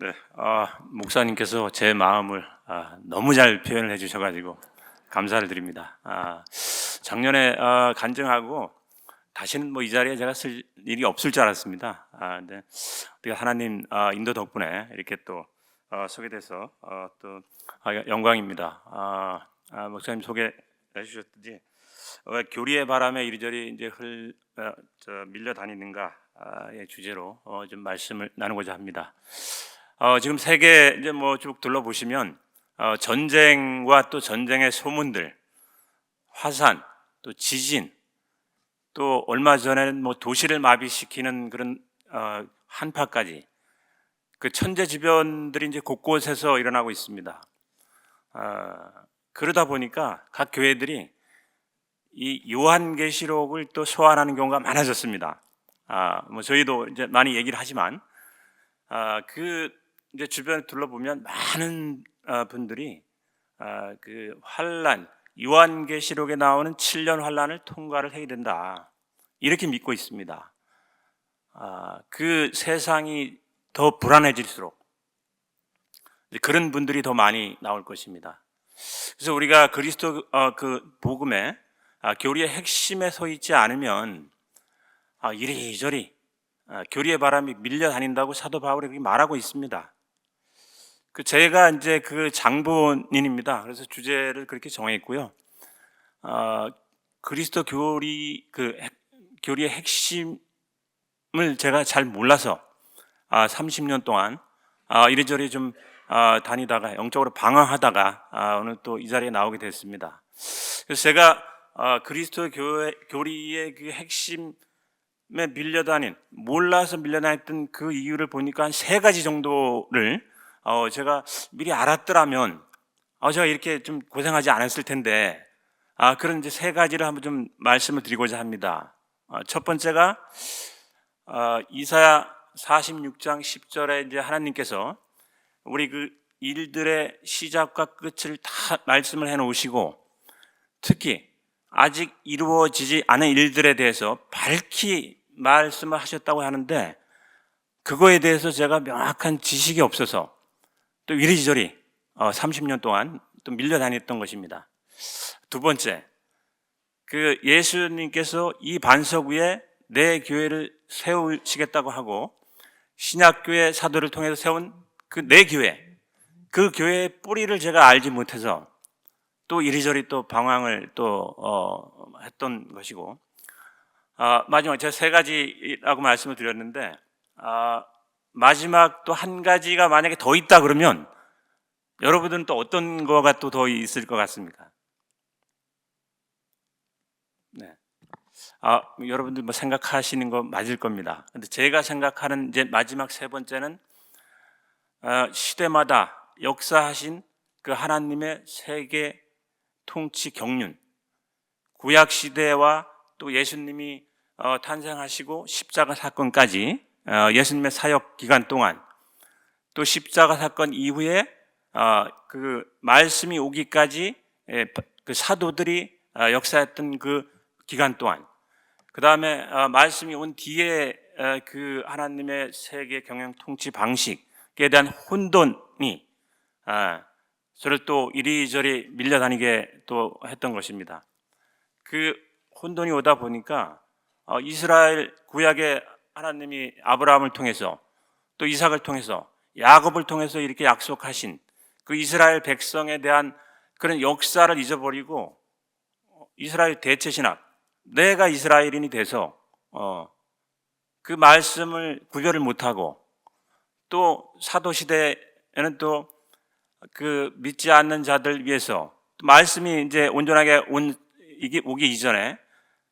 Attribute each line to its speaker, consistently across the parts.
Speaker 1: 네, 목사님께서 제 마음을 너무 잘 표현을 해주셔가지고 감사를 드립니다. 작년에 간증하고 다시는 뭐 이 자리에 제가 쓸 일이 없을 줄 알았습니다. 근데 어떻게 하나님 인도 덕분에 이렇게 또 소개돼서 또 영광입니다. 목사님 소개해 주셨듯이 왜 교리의 바람에 이리저리 이제 밀려 다니는가의 주제로 좀 말씀을 나누고자 합니다. 지금 세계 이제 뭐 쭉 둘러보시면 전쟁과 또 전쟁의 소문들, 화산, 또 지진, 또 얼마 전에는 뭐 도시를 마비시키는 그런 한파까지 그 천재지변들이 이제 곳곳에서 일어나고 있습니다. 그러다 보니까 각 교회들이 이 요한계시록을 또 소환하는 경우가 많아졌습니다. 뭐 저희도 이제 많이 얘기를 하지만 그 이제 주변을 둘러보면 많은 분들이 그 환란, 요한계시록에 나오는 7년 환란을 통과를 해야 된다 이렇게 믿고 있습니다. 그 세상이 더 불안해질수록 그런 분들이 더 많이 나올 것입니다. 그래서 우리가 그리스도 그 복음의 교리의 핵심에 서 있지 않으면 이리저리 교리의 바람이 밀려 다닌다고 사도 바울이 그렇게 말하고 있습니다. 제가 이제 그 장본인입니다. 그래서 주제를 그렇게 정했고요. 그리스도 교리의 핵심을 제가 잘 몰라서 30년 동안 이리저리 좀 다니다가 영적으로 방황하다가 오늘 또 이 자리에 나오게 됐습니다. 그래서 제가 그리스도 교리의 그 핵심에 몰라서 밀려다녔던 그 이유를 보니까 한 3가지 정도를 제가 미리 알았더라면 제가 이렇게 좀 고생하지 않았을 텐데 그런 이제 3가지를 한번 좀 말씀을 드리고자 합니다. 첫 번째가 이사야 46장 10절에 이제 하나님께서 우리 그 일들의 시작과 끝을 다 말씀을 해 놓으시고 특히 아직 이루어지지 않은 일들에 대해서 밝히 말씀을 하셨다고 하는데 그거에 대해서 제가 명확한 지식이 없어서 또 이리저리 30년 동안 또 밀려다녔던 것입니다. 두 번째, 그 예수님께서 이 반석 위에 내 교회를 세우시겠다고 하고 신약교회 사도를 통해서 세운 그 내 교회, 그 교회의 뿌리를 제가 알지 못해서 또 이리저리 또 방황을 또 했던 것이고 마지막 제가 3가지라고 말씀을 드렸는데 마지막 또 한 가지가 만약에 더 있다 그러면 여러분들은 또 어떤 거가 또 더 있을 것 같습니까? 네. 여러분들 뭐 생각하시는 거 맞을 겁니다. 근데 제가 생각하는 이제 마지막 3번째는 시대마다 역사하신 그 하나님의 세계 통치 경륜, 구약 시대와 또 예수님이 탄생하시고 십자가 사건까지 예수님의 사역 기간 동안 또 십자가 사건 이후에 그 말씀이 오기까지 그 사도들이 역사했던 그 기간 동안 그 다음에 말씀이 온 뒤에 그 하나님의 세계 경영 통치 방식에 대한 혼돈이 저를 또 이리저리 밀려다니게 또 했던 것입니다. 그 혼돈이 오다 보니까 이스라엘 구약의 하나님이 아브라함을 통해서 또 이삭을 통해서 야곱을 통해서 이렇게 약속하신 그 이스라엘 백성에 대한 그런 역사를 잊어버리고 이스라엘 대체신학, 내가 이스라엘인이 돼서 그 말씀을 구별을 못하고 또 사도시대에는 또 그 믿지 않는 자들 위해서 말씀이 이제 온전하게 오기 이전에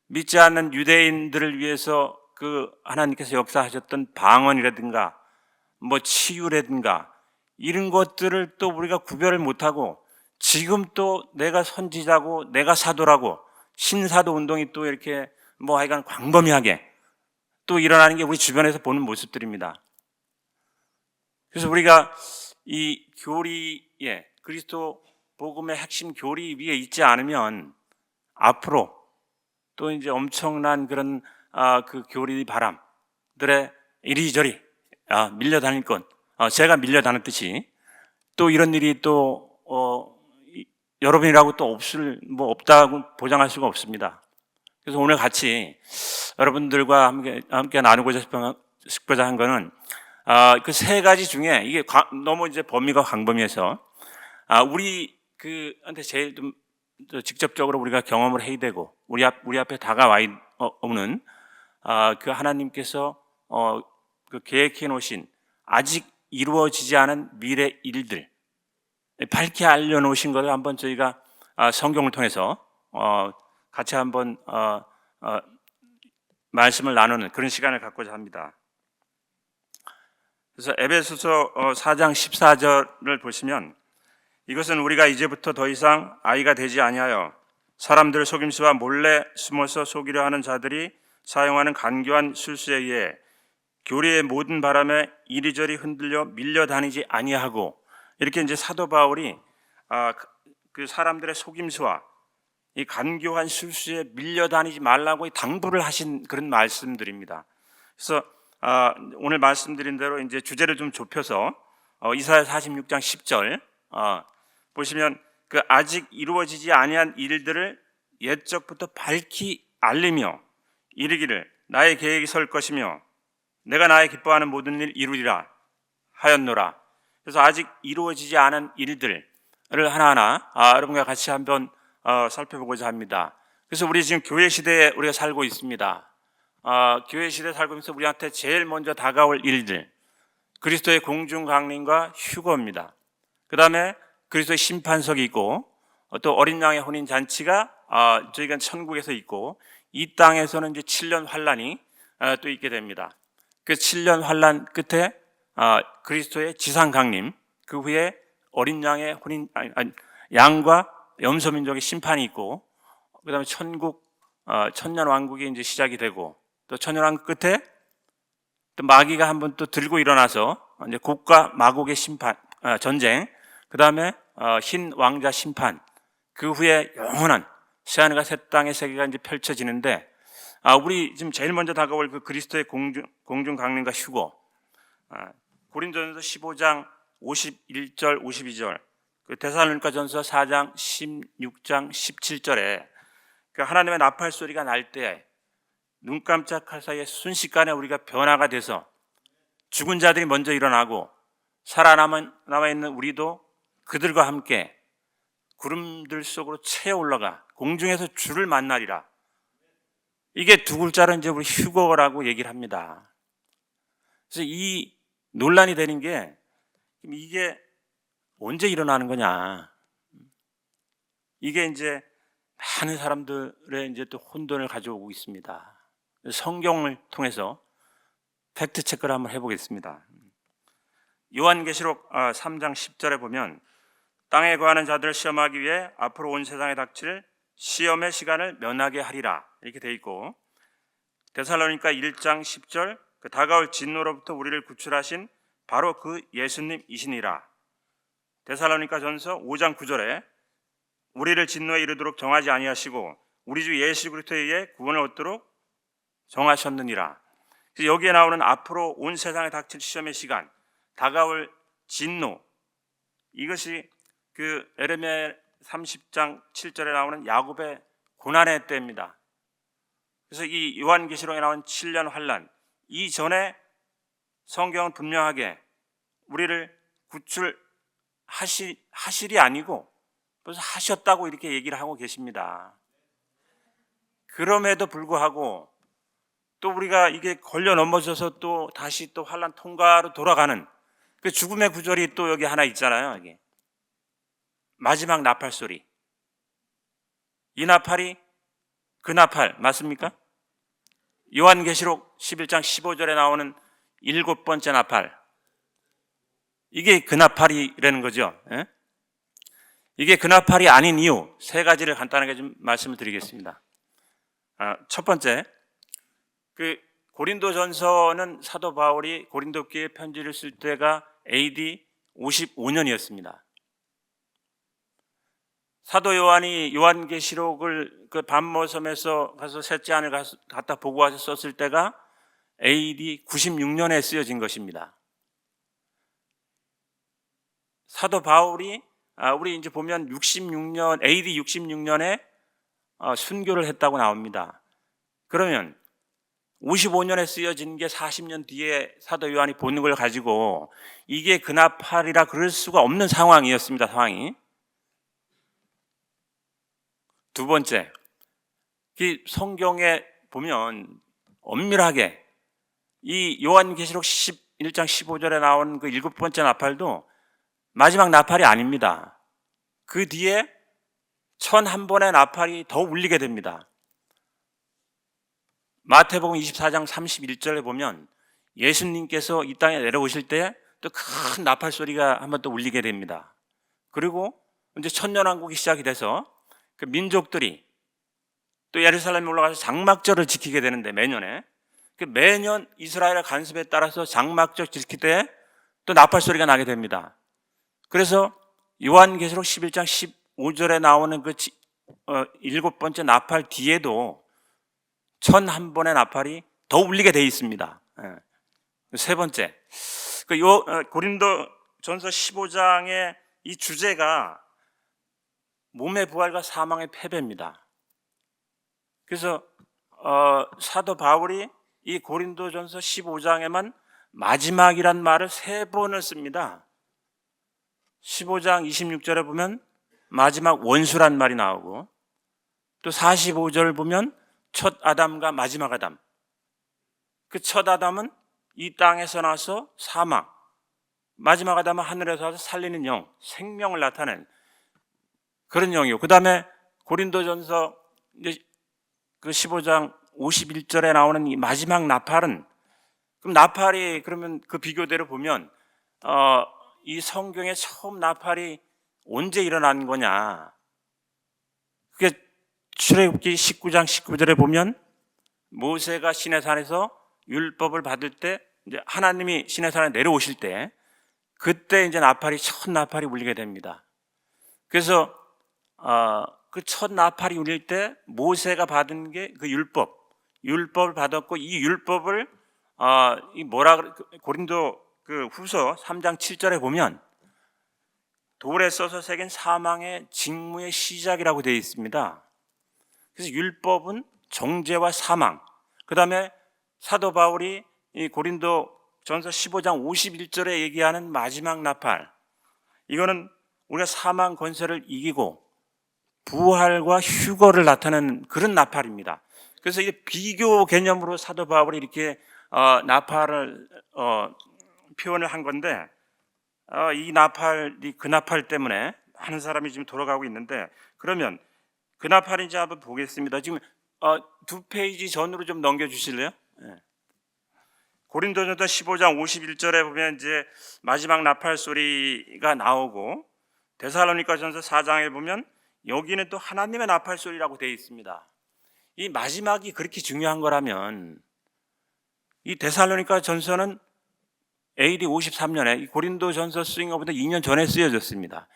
Speaker 1: 믿지 않는 유대인들을 위해서 그 하나님께서 역사하셨던 방언이라든가 뭐 치유라든가 이런 것들을 또 우리가 구별을 못하고 지금 또 내가 선지자고 내가 사도라고 신사도 운동이 또 이렇게 뭐 하여간 광범위하게 또 일어나는 게 우리 주변에서 보는 모습들입니다. 그래서 우리가 이 교리에 그리스도 복음의 핵심 교리 위에 있지 않으면 앞으로 또 이제 엄청난 그런 그 교리 바람들의 이리저리 밀려다닐 것 제가 밀려 다녔듯이 또 이런 일이 또 여러분이라고 또 없다고 보장할 수가 없습니다. 그래서 오늘 같이 여러분들과 함께 나누고자 싶고자 한 거는 그 세 가지 중에 이게 너무 이제 범위가 광범위해서 우리 그한테 제일 좀 직접적으로 우리가 경험을 해야 되고 우리 앞에 다가와 오는 그 하나님께서 그 계획해 놓으신 아직 이루어지지 않은 미래 일들 밝게 알려놓으신 것을 한번 저희가 성경을 통해서 같이 한번 말씀을 나누는 그런 시간을 갖고자 합니다. 그래서 에베소서 4장 14절을 보시면 이것은 우리가 이제부터 더 이상 아이가 되지 아니하여 사람들 속임수와 몰래 숨어서 속이려 하는 자들이 사용하는 간교한 술수에 의해 교리의 모든 바람에 이리저리 흔들려 밀려다니지 아니하고 이렇게 이제 사도 바울이 그 사람들의 속임수와 이 간교한 술수에 밀려다니지 말라고 당부를 하신 그런 말씀들입니다. 그래서 오늘 말씀드린 대로 이제 주제를 좀 좁혀서 이사야 46장 10절 보시면 그 아직 이루어지지 아니한 일들을 옛적부터 밝히 알리며 이르기를 나의 계획이 설 것이며 내가 나의 기뻐하는 모든 일 이루리라 하였노라. 그래서 아직 이루어지지 않은 일들을 하나하나 여러분과 같이 한번 살펴보고자 합니다. 그래서 우리 지금 교회 시대에 우리가 살고 있습니다. 교회 시대에 살고 있으면서 우리한테 제일 먼저 다가올 일들 그리스도의 공중 강림과 휴거입니다. 그 다음에 그리스도의 심판석이 있고 또 어린 양의 혼인 잔치가 저희가 천국에서 있고 이 땅에서는 이제 7년 환란이 또 있게 됩니다. 그 7년 환란 끝에 그리스도의 지상 강림, 그 후에 어린 양의 혼인 양과 염소민족의 심판이 있고 그다음에 천국 천년 왕국이 이제 시작이 되고 또 천년 왕국 끝에 또 마귀가 한번 또 들고 일어나서 이제 곡과 마곡의 심판 전쟁, 그다음에 흰 왕자 심판, 그 후에 영원한 새하늘과 새 땅의 세계가 이제 펼쳐지는데 우리 지금 제일 먼저 다가올 그 그리스도의 공중 강림과 휴거 고린도전서 15장 51절 52절 그 데살로니가전서 4장 16장 17절에 그 하나님의 나팔 소리가 날 때 눈 깜짝할 사이에 순식간에 우리가 변화가 돼서 죽은 자들이 먼저 일어나고 살아남아 있는 우리도 그들과 함께 구름들 속으로 채어 올라가 공중에서 주를 만나리라. 이게 두 글자로 이제 우리 휴거라고 얘기를 합니다. 그래서 이 논란이 되는 게 이게 언제 일어나는 거냐. 이게 이제 많은 사람들의 이제 또 혼돈을 가져오고 있습니다. 성경을 통해서 팩트 체크를 한번 해보겠습니다. 요한계시록 3장 10절에 보면 땅에 거하는 자들을 시험하기 위해 앞으로 온 세상에 닥칠 시험의 시간을 면하게 하리라 이렇게 돼 있고 데살로니가 1장 10절 그 다가올 진노로부터 우리를 구출하신 바로 그 예수님이시니라. 데살로니가 전서 5장 9절에 우리를 진노에 이르도록 정하지 아니하시고 우리 주 예수 그리스도에 의해 구원을 얻도록 정하셨느니라. 여기에 나오는 앞으로 온 세상에 닥칠 시험의 시간, 다가올 진노, 이것이 그 에레미야 30장 7절에 나오는 야곱의 고난의 때입니다. 그래서 이 요한계시록에 나온 7년 환란 이전에 성경은 분명하게 우리를 구출하실이 아니고 벌써 하셨다고 이렇게 얘기를 하고 계십니다. 그럼에도 불구하고 또 우리가 이게 걸려 넘어져서 또 다시 또 환란 통과로 돌아가는 그 죽음의 구절이 또 여기 하나 있잖아요. 이게 마지막 나팔 소리. 이 나팔이 그 나팔 맞습니까? 요한계시록 11장 15절에 나오는 7번째 나팔. 이게 그 나팔이라는 거죠. 예? 이게 그 나팔이 아닌 이유 세 가지를 간단하게 좀 말씀을 드리겠습니다. 첫 번째, 그 고린도전서는 사도 바울이 고린도 교회에 편지를 쓸 때가 AD 55년이었습니다. 사도 요한이 요한계시록을 그 반모섬에서 가서 셋째 안을 갖다 보고 와서 썼을 때가 AD 96년에 쓰여진 것입니다. 사도 바울이 우리 이제 보면 66년 AD 66년에 순교를 했다고 나옵니다. 그러면 55년에 쓰여진 게 40년 뒤에 사도 요한이 보는 걸 가지고 이게 근합할이라 그럴 수가 없는 상황이었습니다. 상황이. 두 번째, 이 성경에 보면 엄밀하게 이 요한계시록 11장 15절에 나온 그 7번째 나팔도 마지막 나팔이 아닙니다. 그 뒤에 1001번의 나팔이 더 울리게 됩니다. 마태복음 24장 31절에 보면 예수님께서 이 땅에 내려오실 때 또 큰 나팔 소리가 한번 또 울리게 됩니다. 그리고 이제 천년왕국이 시작이 돼서 그 민족들이 또 예루살렘에 올라가서 장막절을 지키게 되는데 매년 이스라엘의 간섭에 따라서 장막절 지킬 때 또 나팔 소리가 나게 됩니다. 그래서 요한계시록 11장 15절에 나오는 그 7번째 나팔 뒤에도 1001번의 나팔이 더 울리게 돼 있습니다. 세 번째, 고린도전서 15장의 이 주제가 몸의 부활과 사망의 패배입니다. 그래서 사도 바울이 이 고린도전서 15장에만 마지막이란 말을 3번을 씁니다. 15장 26절에 보면 마지막 원수란 말이 나오고, 또 45절 보면 첫 아담과 마지막 아담. 그 첫 아담은 이 땅에서 나서 사망, 마지막 아담은 하늘에서 와서 살리는 영, 생명을 나타낸 그런 영이고, 그 다음에 고린도전서 그 15장 51절에 나오는 이 마지막 나팔은, 그럼 나팔이 그러면 그 비교대로 보면 이 성경의 처음 나팔이 언제 일어난 거냐? 그게 출애굽기 19장 19절에 보면 모세가 시내산에서 율법을 받을 때, 이제 하나님이 시내산에 내려오실 때, 그때 이제 첫 나팔이 울리게 됩니다. 그래서 그 첫 나팔이 울릴 때 모세가 받은 게 그 율법을 받았고, 이 율법을 고린도 그 후서 3장 7절에 보면 돌에 써서 새긴 사망의 직무의 시작이라고 되어 있습니다. 그래서 율법은 정죄와 사망, 그 다음에 사도 바울이 이 고린도 전서 15장 51절에 얘기하는 마지막 나팔, 이거는 우리가 사망 권세를 이기고 부활과 휴거를 나타내는 그런 나팔입니다. 그래서 이게 비교 개념으로 사도 바울이 이렇게 나팔을 표현을 한 건데, 그 나팔 때문에 많은 사람이 지금 돌아가고 있는데, 그러면 그 나팔인지 한번 보겠습니다. 지금 2페이지 전으로 좀 넘겨주실래요? 네. 고린도전서 15장 51절에 보면 이제 마지막 나팔 소리가 나오고, 데살로니가전서 4장에 보면 여기는 또 하나님의 나팔 소리라고 되어 있습니다. 이 마지막이 그렇게 중요한 거라면 이 데살로니가 전서는 AD 53년에 이 고린도 전서 쓰인 것보다 2년 전에 쓰여졌습니다.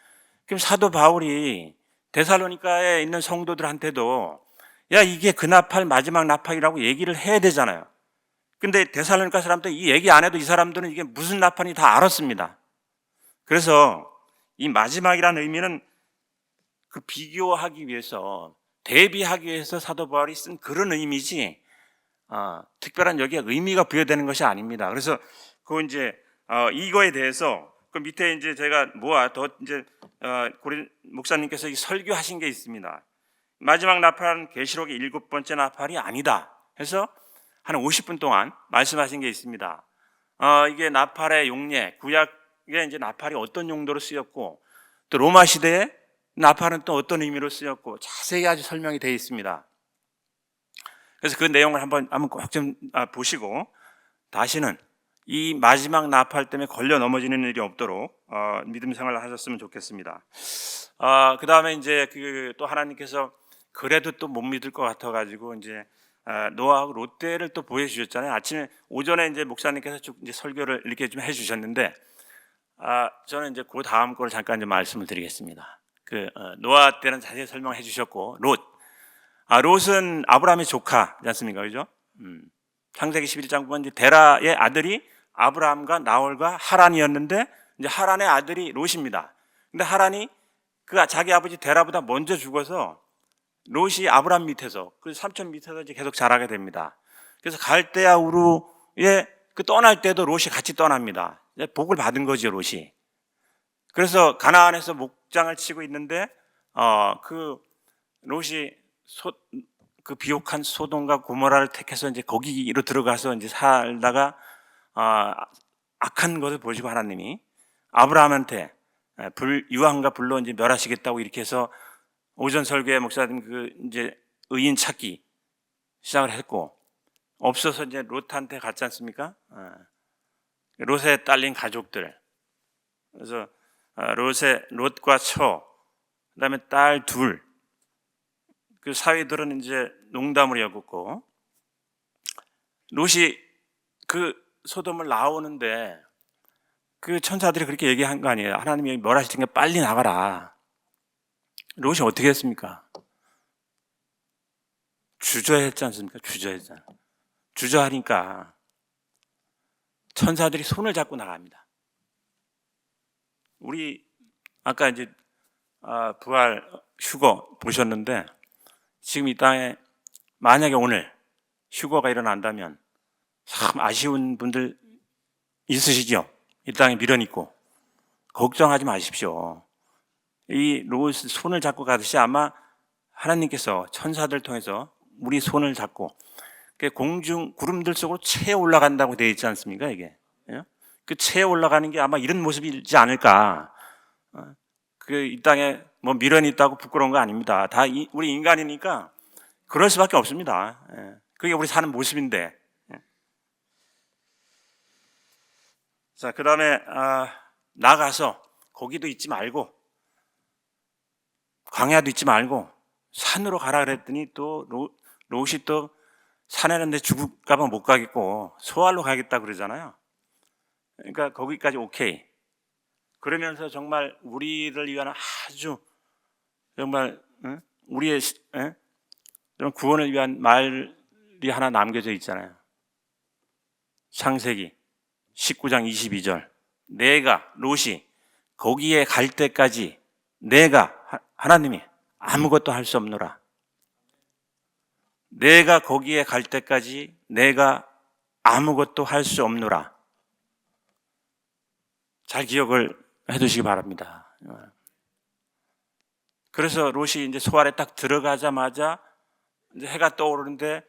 Speaker 1: 그럼 사도 바울이 데살로니가에 있는 성도들한테도 야, 이게 그 나팔 마지막 나팔이라고 얘기를 해야 되잖아요. 근데 데살로니가 사람들 이 얘기 안 해도 이 사람들은 이게 무슨 나팔인지 다 알았습니다. 그래서 이 마지막이라는 의미는 그 비교하기 위해서, 대비하기 위해서 사도 바울이 쓴 그런 의미지 특별한 여기에 의미가 부여되는 것이 아닙니다. 그래서 이거에 대해서 그 밑에 이제 제가 고린 목사님께서 설교하신 게 있습니다. 마지막 나팔은 계시록의 7번째 나팔이 아니다 해서 한 50분 동안 말씀하신 게 있습니다. 이게 나팔의 용례, 구약에 이제 나팔이 어떤 용도로 쓰였고, 또 로마 시대에 나팔은 또 어떤 의미로 쓰였고, 자세히 아주 설명이 되어 있습니다. 그래서 그 내용을 한번 꼭 좀 보시고 다시는 이 마지막 나팔 때문에 걸려 넘어지는 일이 없도록 믿음 생활을 하셨으면 좋겠습니다. 그 다음에 이제 또 하나님께서 그래도 또 못 믿을 것 같아가지고 이제 노아하고 롯데를 또 보여주셨잖아요. 오전에 이제 목사님께서 쭉 이제 설교를 이렇게 좀 해주셨는데, 저는 이제 그 다음 거를 잠깐 좀 말씀을 드리겠습니다. 노아 때는 자세히 설명해 주셨고, 롯은 아브라함의 조카지 않습니까? 그죠? 창세기 11장 보면 이제 데라의 아들이 아브라함과 나홀과 하란이었는데, 이제 하란의 아들이 롯입니다. 근데 하란이 그 자기 아버지 데라보다 먼저 죽어서 롯이 아브람 밑에서 그 삼촌 밑에서 이제 계속 자라게 됩니다. 그래서 갈대아 우르에 그 떠날 때도 롯이 같이 떠납니다. 복을 받은 거죠, 롯이. 그래서 가나안에서 목장을 치고 있는데 그 롯이 그 비옥한 소돔과 고모라를 택해서 이제 거기로 들어가서 이제 살다가 악한 것을 보시고 하나님이 아브라함한테 유황과 불로 이제 멸하시겠다고 이렇게 해서 오전 설교에 목사님 그 이제 의인 찾기 시작을 했고 없어서 이제 롯한테 갔지 않습니까? 롯에 딸린 가족들. 그래서 롯과 처, 그다음에 딸 둘. 그 사위들은 이제 농담을 여겼고 롯이 그 소돔을 나오는데 그 천사들이 그렇게 얘기한 거 아니에요. 하나님이 멸하실 테니까 빨리 나가라. 롯이 어떻게 했습니까? 주저했지 않습니까? 주저했잖아요. 주저하니까 천사들이 손을 잡고 나갑니다. 우리 아까 이제 부활 휴거 보셨는데 지금 이 땅에 만약에 오늘 휴거가 일어난다면 참 아쉬운 분들 있으시죠? 이 땅에 미련 있고 걱정하지 마십시오. 이 롯 손을 잡고 가듯이 아마 하나님께서 천사들 통해서 우리 손을 잡고 공중 구름들 속으로 채 올라간다고 되어 있지 않습니까? 이게 그 채 올라가는 게 아마 이런 모습이지 않을까. 그 이 땅에 뭐 미련이 있다고 부끄러운 거 아닙니다. 다 우리 인간이니까 그럴 수밖에 없습니다. 그게 우리 사는 모습인데. 자, 그 다음에 나가서 거기도 있지 말고 광야도 있지 말고 산으로 가라 그랬더니 또 롯이 또 산에는 내 죽을까 봐 못 가겠고 소알로 가겠다 그러잖아요. 그러니까 거기까지 오케이. 그러면서 정말 우리를 위한 아주 정말 우리의 구원을 위한 말이 하나 남겨져 있잖아요. 창세기 19장 22절. 내가 롯이 거기에 갈 때까지 내가 하나님이 아무것도 할 수 없노라. 내가 거기에 갈 때까지 내가 아무것도 할 수 없노라. 잘 기억을 해두시기 바랍니다. 그래서 롯이 이제 소알에 딱 들어가자마자 이제 해가 떠오르는데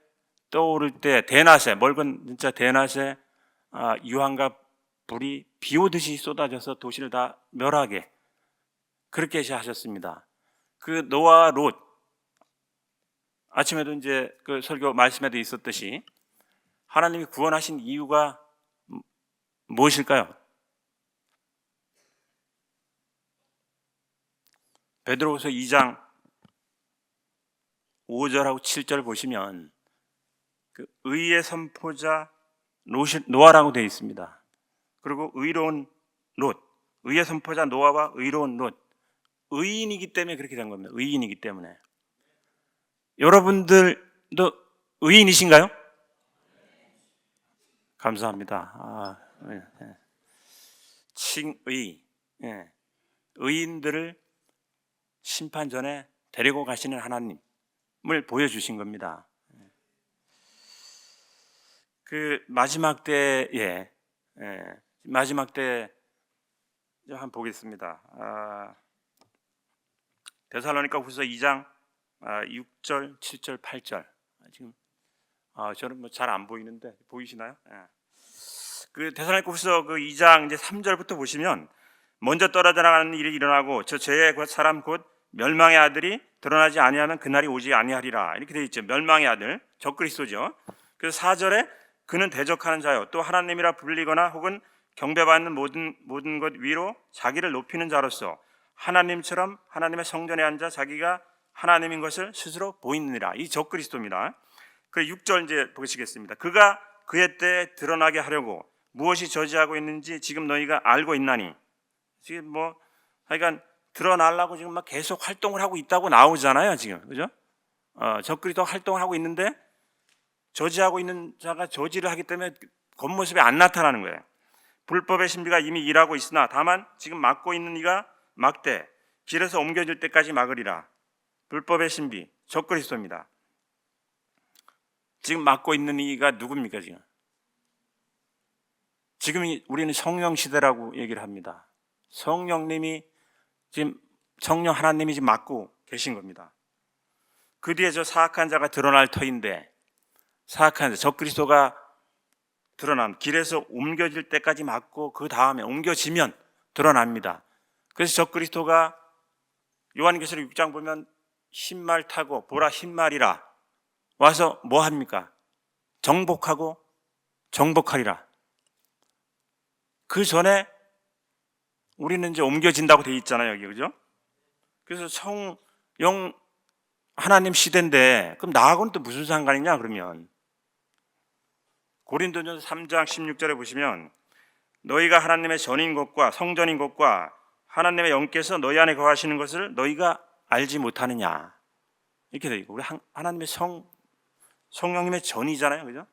Speaker 1: 떠오를 때 대낮에 멀건 진짜 대낮에 유황과 불이 비 오듯이 쏟아져서 도시를 다 멸하게 그렇게 하셨습니다. 그 노아와 롯 아침에도 이제 그 설교 말씀에도 있었듯이 하나님이 구원하신 이유가 무엇일까요? 베드로후서 2장 5절하고 7절 보시면 그 의의 선포자 노아라고 되어 있습니다. 그리고 의로운 롯, 의의 선포자 노아와 의로운 롯, 의인이기 때문에 그렇게 된 겁니다. 의인이기 때문에. 여러분들도 의인이신가요? 감사합니다. 칭의, 의인들을 심판 전에 데리고 가시는 하나님을 보여주신 겁니다. 그 마지막 때에 마지막 때 한번 보겠습니다. 데살로니가후서 2장 6절, 7절, 8절. 지금 저는 뭐 잘 안 보이는데 보이시나요? 그 데살로니가후서 그 2장 이제 3절부터 보시면 먼저 떨어져 나가는 일이 일어나고 저 죄의 사람 곧 멸망의 아들이 드러나지 아니하면 그날이 오지 아니하리라. 이렇게 되어 있죠. 멸망의 아들, 적그리스도죠. 그래서 4절에 그는 대적하는 자요 또 하나님이라 불리거나 혹은 경배받는 모든 것 위로 자기를 높이는 자로서 하나님처럼 하나님의 성전에 앉아 자기가 하나님인 것을 스스로 보이느니라. 이 적그리스도입니다. 그 6절 이제 보시겠습니다. 그가 그의 때에 드러나게 하려고 무엇이 저지하고 있는지 지금 너희가 알고 있나니. 지금 뭐 하여간 드러나려고 지금 막 계속 활동을 하고 있다고 나오잖아요. 지금 그죠? 적그리스도 활동을 하고 있는데 저지하고 있는 자가 저지를 하기 때문에 겉모습이 안 나타나는 거예요. 불법의 신비가 이미 일하고 있으나 다만 지금 막고 있는 이가 막되 길에서 옮겨질 때까지 막으리라. 불법의 신비 적그리스도입니다. 지금 막고 있는 이가 누굽니까? 지금 우리는 성령 시대라고 얘기를 합니다. 성령님이 지금 성령 하나님이 지금 막고 계신 겁니다. 그 뒤에 저 사악한 자가 드러날 터인데, 사악한 자 적그리스도가 드러남, 길에서 옮겨질 때까지 막고 그 다음에 옮겨지면 드러납니다. 그래서 적그리스도가 요한계시록 6장 보면 흰말 타고 보라 흰말이라 와서 뭐 합니까? 정복하고 정복하리라. 그 전에 우리는 이제 옮겨진다고 돼 있잖아요, 여기, 그죠? 그래서 성령 하나님 시대인데 그럼 나하고는 또 무슨 상관이냐 그러면, 고린도전서 3장 16절에 보시면 너희가 하나님의 전인 것과 성전인 것과 하나님의 영께서 너희 안에 거하시는 것을 너희가 알지 못하느냐, 이렇게 되어 있고, 우리 하나님의 성령님의 전이잖아요, 그죠?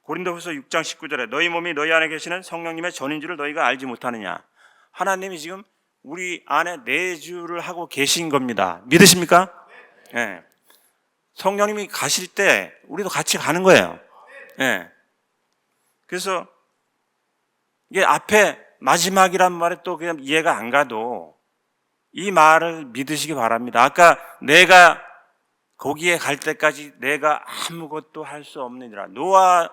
Speaker 1: 고린도후서 6장 19절에 너희 몸이 너희 안에 계시는 성령님의 전인 줄을 너희가 알지 못하느냐. 하나님이 지금 우리 안에 내주를 하고 계신 겁니다. 믿으십니까? 네. 성령님이 가실 때 우리도 같이 가는 거예요. 네. 그래서 이게 앞에 마지막이란 말에 또 그냥 이해가 안 가도 이 말을 믿으시기 바랍니다. 아까 내가 거기에 갈 때까지 내가 아무것도 할 수 없느니라. 노아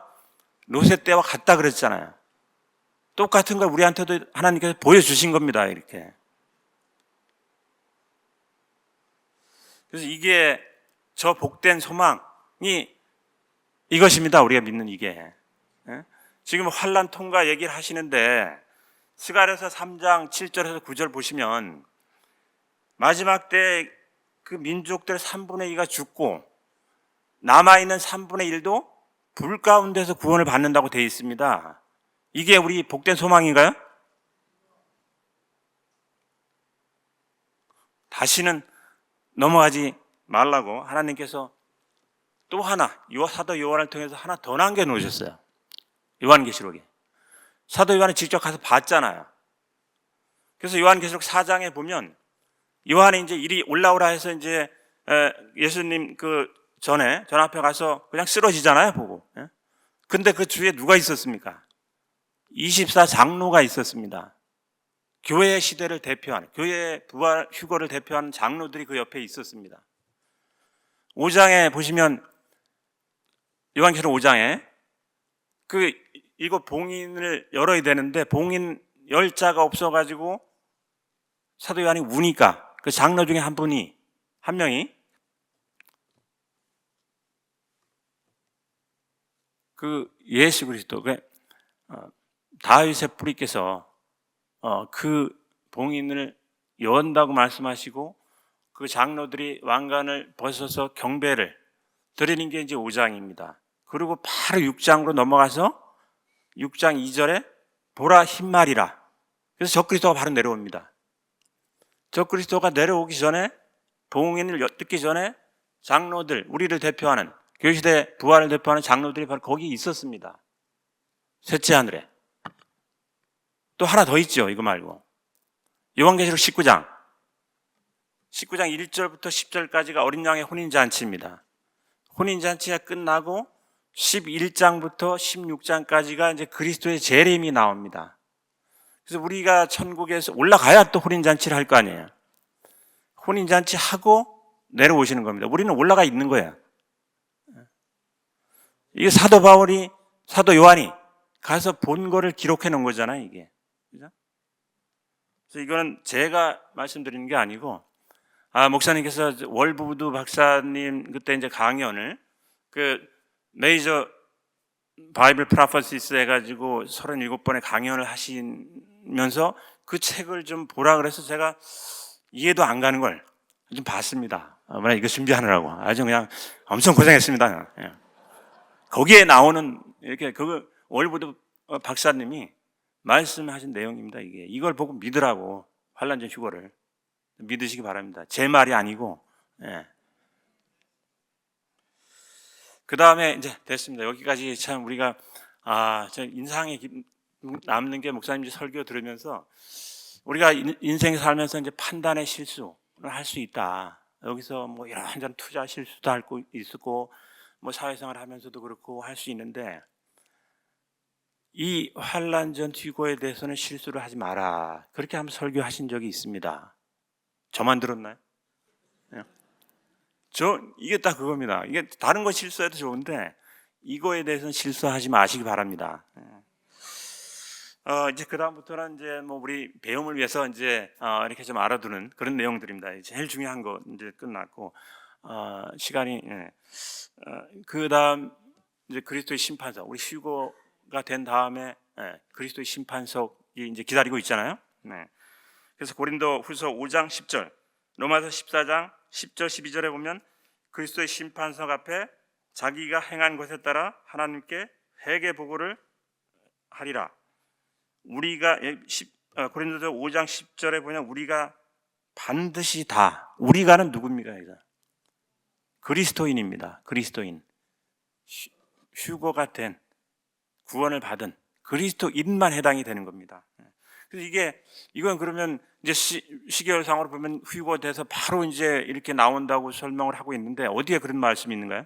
Speaker 1: 롯의 때와 같다 그랬잖아요. 똑같은 걸 우리한테도 하나님께서 보여주신 겁니다. 이렇게. 그래서 이게 저 복된 소망이 이것입니다. 우리가 믿는 이게. 지금 환난 통과 얘기를 하시는데 스가랴서 3장 7절에서 9절 보시면 마지막 때 그 민족들 3분의 2가 죽고 남아있는 3분의 1도 불 가운데서 구원을 받는다고 되어 있습니다. 이게 우리 복된 소망인가요? 다시는 넘어가지 말라고 하나님께서 또 하나, 사도 요한을 통해서 하나 더 남겨놓으셨어요. 요한계시록에. 사도 요한이 직접 가서 봤잖아요. 그래서 요한계시록 4장에 보면 요한이 이제 이리 올라오라 해서 이제 예수님 전 앞에 가서 그냥 쓰러지잖아요, 보고. 근데 그 주위에 누가 있었습니까? 24장로가 있었습니다. 교회의 시대를 대표하는, 교회의 부활 휴거를 대표하는 장로들이 그 옆에 있었습니다. 5장에 보시면, 요한계시록 5장에 이거 봉인을 열어야 되는데 봉인 열 자가 없어가지고 사도 요한이 우니까 그 장로 중에 한 명이 예수 그리스도, 다윗의 뿌리께서 그 봉인을 연다고 말씀하시고 그 장로들이 왕관을 벗어서 경배를 드리는 게 이제 5장입니다. 그리고 바로 6장으로 넘어가서 6장 2절에 보라 흰말이라. 그래서 적그리스도가 바로 내려옵니다. 적그리스도가 내려오기 전에, 봉인을 뜯기 전에 장로들, 우리를 대표하는, 교회시대 부활을 대표하는 장로들이 바로 거기 있었습니다. 셋째 하늘에. 또 하나 더 있죠, 이거 말고. 요한계시록 19장 1절부터 10절까지가 어린 양의 혼인잔치입니다. 혼인잔치가 끝나고 11장부터 16장까지가 이제 그리스도의 재림이 나옵니다. 그래서 우리가 천국에서 올라가야 또 혼인잔치를 할 거 아니에요. 혼인잔치 하고 내려오시는 겁니다. 우리는 올라가 있는 거예요. 이게 사도 요한이 가서 본 거를 기록해 놓은 거잖아요, 이게. 그죠? 그래서 이거는 제가 말씀드리는 게 아니고, 목사님께서 월부두 박사님 그때 이제 강연을 메이저 바이블 프로퍼시스 해가지고 37번의 강연을 하시면서 그 책을 좀 보라 그래서 제가 이해도 안 가는 걸 좀 봤습니다. 이거 준비하느라고 아주 그냥 엄청 고생했습니다. 예. 거기에 나오는 이렇게 월부두 박사님이 말씀하신 내용입니다. 이걸 보고 믿으라고, 환난전 휴거를 믿으시기 바랍니다. 제 말이 아니고. 예. 그 다음에 이제 됐습니다. 여기까지 참 우리가 저 인상이 남는 게 목사님 설교 들으면서 우리가 인생 살면서 이제 판단의 실수를 할 수 있다. 여기서 뭐 이런저런 투자 실수도 할 수 있고 뭐 사회생활 하면서도 그렇고 할 수 있는데 이 환난전 뒤고에 대해서는 실수를 하지 마라. 그렇게 한번 설교하신 적이 있습니다. 저만 들었나요? 예. 이게 딱 그겁니다. 이게 다른 거 실수해도 좋은데 이거에 대해서는 실수하지 마시기 바랍니다. 이제 그 다음부터는 이제 뭐 우리 배움을 위해서 이제 이렇게 좀 알아두는 그런 내용들입니다. 제일 중요한 거 이제 끝났고 시간이 그 다음 이제 그리스도의 심판석 우리 휴거가 된 다음에 그리스도의 심판석이 이제 기다리고 있잖아요. 네. 그래서 고린도후서 5장 10절, 로마서 14장 10절 12절에 보면 그리스도의 심판석 앞에 자기가 행한 것에 따라 하나님께 회개 보고를 하리라. 우리가 고린도서 5장 10절에 보면 우리가 반드시 다 우리가는 누굽니까? 그리스도인입니다. 그리스도인 휴거가 된 구원을 받은 그리스도인만 해당이 되는 겁니다. 그래서 이건 그러면 이제 시계열상으로 보면 휴거돼서 바로 이제 이렇게 나온다고 설명을 하고 있는데 어디에 그런 말씀이 있는가요?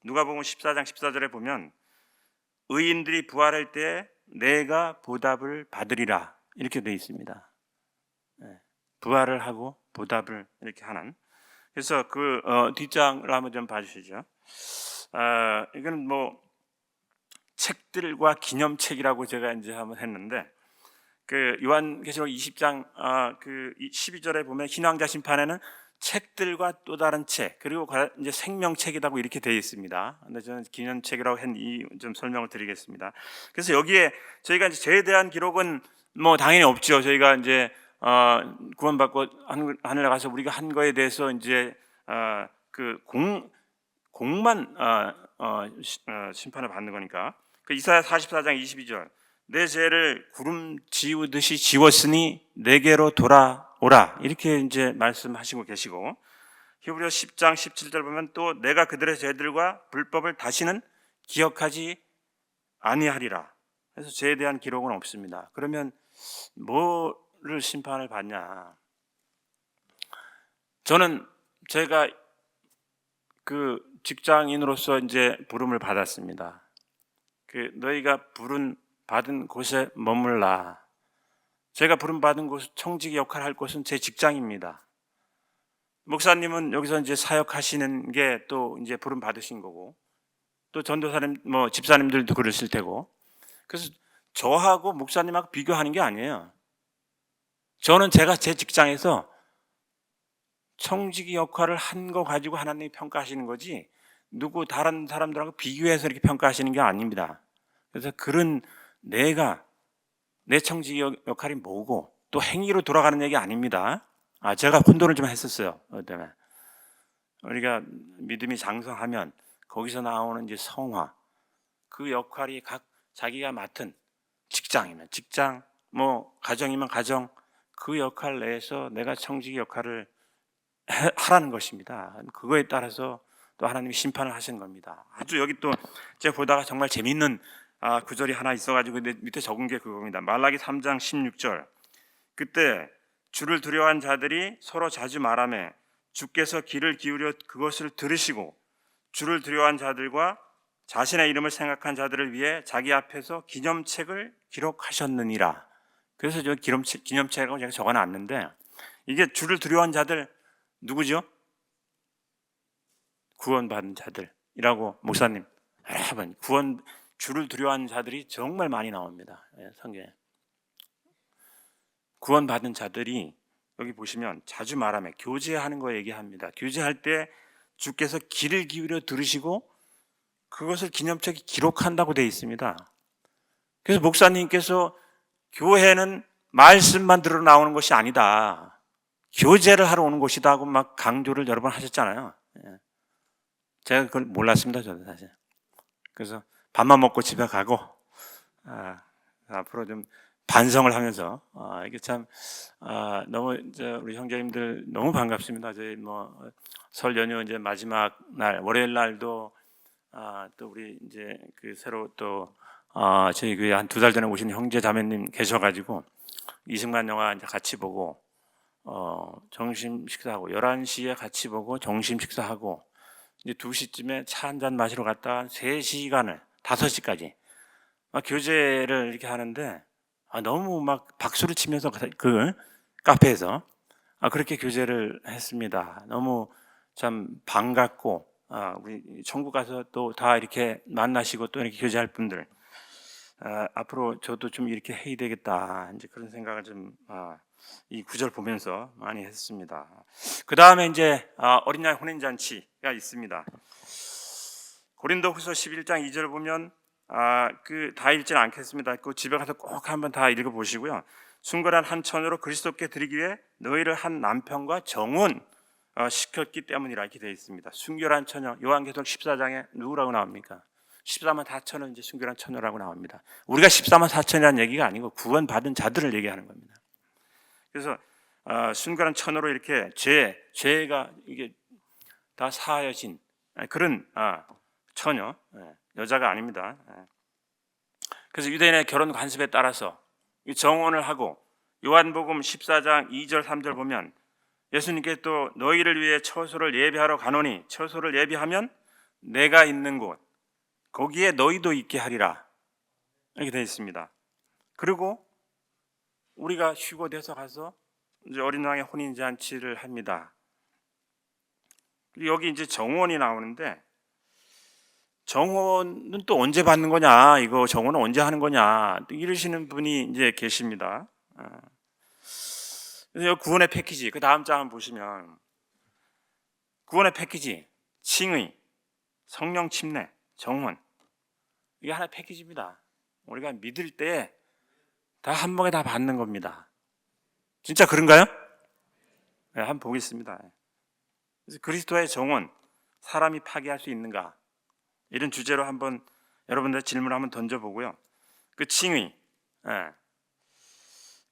Speaker 1: 누가복음 14장 14절에 보면 의인들이 부활할 때 내가 보답을 받으리라 이렇게 되어 있습니다. 부활을 하고 보답을 이렇게 하는. 그래서 그 뒷장을 한번 좀 봐주시죠. 이건 뭐 책들과 기념책이라고 제가 이제 한번 했는데 그 요한계시록 20장 그 12절에 보면 신왕자 심판에는 책들과 또 다른 책 그리고 이제 생명책이라고 이렇게 되어 있습니다. 근데 저는 기념책이라고 한 이 좀 설명을 드리겠습니다. 그래서 여기에 저희가 이제 죄에 대한 기록은 뭐 당연히 없죠. 저희가 이제 구원받고 하늘에 가서 우리가 한 거에 대해서 이제 그 공만 심판을 받는 거니까. 그 이사야 44장 22절 내 죄를 구름 지우듯이 지웠으니 내게로 돌아오라 이렇게 이제 말씀하시고 계시고 히브리서 10장 17절 보면 또 내가 그들의 죄들과 불법을 다시는 기억하지 아니하리라. 그래서 죄에 대한 기록은 없습니다. 그러면 뭐를 심판을 받냐? 저는 제가 그 직장인으로서 이제 부름을 받았습니다. 그 너희가 받은 곳에 머물라. 제가 부름 받은 곳 청지기 역할을 할 곳은 제 직장입니다. 목사님은 여기서 이제 사역하시는 게 또 이제 부름 받으신 거고 또 전도사님 뭐 집사님들도 그러실 테고 그래서 저하고 목사님하고 비교하는 게 아니에요. 저는 제가 제 직장에서 청지기 역할을 한 거 가지고 하나님이 평가하시는 거지 누구 다른 사람들하고 비교해서 이렇게 평가하시는 게 아닙니다. 그래서 그런 내 청지기 역할이 뭐고 또 행위로 돌아가는 얘기 아닙니다. 제가 혼돈을 좀 했었어요. 때문에 우리가 믿음이 장성하면 거기서 나오는 이제 성화 그 역할이 각 자기가 맡은 직장이면 직장 뭐 가정이면 가정 그 역할 내에서 내가 청지기 역할을 하라는 것입니다. 그거에 따라서 또 하나님이 심판을 하시는 겁니다. 아주 여기 또 제가 보다가 정말 재밌는 구절이 하나 있어가지고 밑에 적은 게 그겁니다. 말라기 3장 16절 그때 주를 두려워한 자들이 서로 자주 말하며 주께서 귀를 기울여 그것을 들으시고 주를 두려워한 자들과 자신의 이름을 생각한 자들을 위해 자기 앞에서 기념책을 기록하셨느니라. 그래서 저 기념책이라고 제가 적어놨는데 이게 주를 두려워한 자들 누구죠? 구원받은 자들이라고 목사님 여러분 주를 두려워하는 자들이 정말 많이 나옵니다. 성경에 구원받은 자들이 여기 보시면 자주 말하며 교제하는 거 얘기합니다. 교제할 때 주께서 귀를 기울여 들으시고 그것을 기념책에 기록한다고 되어 있습니다. 그래서 목사님께서 교회는 말씀만 들어 나오는 것이 아니다. 교제를 하러 오는 곳이다 하고 막 강조를 여러 번 하셨잖아요. 제가 그걸 몰랐습니다. 저는 사실. 그래서 밥만 먹고 집에 가고 앞으로 좀 반성을 하면서 이게 참 너무 우리 형제님들 너무 반갑습니다. 저희 뭐 설 연휴 이제 마지막 날 월요일 날도 또 우리 이제 그 새로 또 저희 교회 한 2달 전에 오신 형제 자매님 계셔가지고 이승만 영화 이제 같이 보고 점심 식사하고 11시에 같이 보고 점심 식사하고 이제 2시쯤에 차 한잔 마시러 갔다 3시간을 5시까지 막 교제를 이렇게 하는데 너무 막 박수를 치면서 그 카페에서 그렇게 교제를 했습니다. 너무 참 반갑고 우리 천국 가서 또 다 이렇게 만나시고 또 이렇게 교제할 분들 앞으로 저도 좀 이렇게 해야 되겠다 이제 그런 생각을 좀 이 구절 보면서 많이 했습니다. 그 다음에 이제 어린 양 혼인 잔치가 있습니다. 고린도후서 11장 2절 보면 그 다 읽지는 않겠습니다. 그 집에 가서 꼭 한번 다 읽어 보시고요. 순결한 한 처녀로 그리스도께 드리기 위해 너희를 한 남편과 정혼 시켰기 때문이라 이렇게 되어 있습니다. 순결한 처녀 요한계시록 14장에 누구라고 나옵니까? 14만 4천은 이제 순결한 처녀라고 나옵니다. 우리가 14만 4천이라는 얘기가 아니고 구원받은 자들을 얘기하는 겁니다. 그래서 순결한 처녀로 이렇게 죄가 이게 다 사하여진 그런 처녀 여자가 아닙니다. 그래서 유대인의 결혼 관습에 따라서 정혼을 하고 요한복음 14장 2절 3절 보면 예수님께 또 너희를 위해 처소를 예비하러 가노니 처소를 예비하면 내가 있는 곳 거기에 너희도 있게 하리라 이렇게 되어 있습니다. 그리고 우리가 휴거돼서 가서 이제 어린 왕의 혼인 잔치를 합니다. 여기 이제 정혼이 나오는데 정혼은 또 언제 받는 거냐? 이거 정혼은 언제 하는 거냐? 이러시는 분이 이제 계십니다. 그래서 구원의 패키지 그 다음 장 보시면 구원의 패키지 칭의, 성령 침례, 정혼 이게 하나의 패키지입니다. 우리가 믿을 때 다 한 번에 다 받는 겁니다. 진짜 그런가요? 네, 한번 보겠습니다. 그래서 그리스도의 정혼 사람이 파기할 수 있는가? 이런 주제로 한번 여러분들 질문을 한번 던져보고요. 그 칭의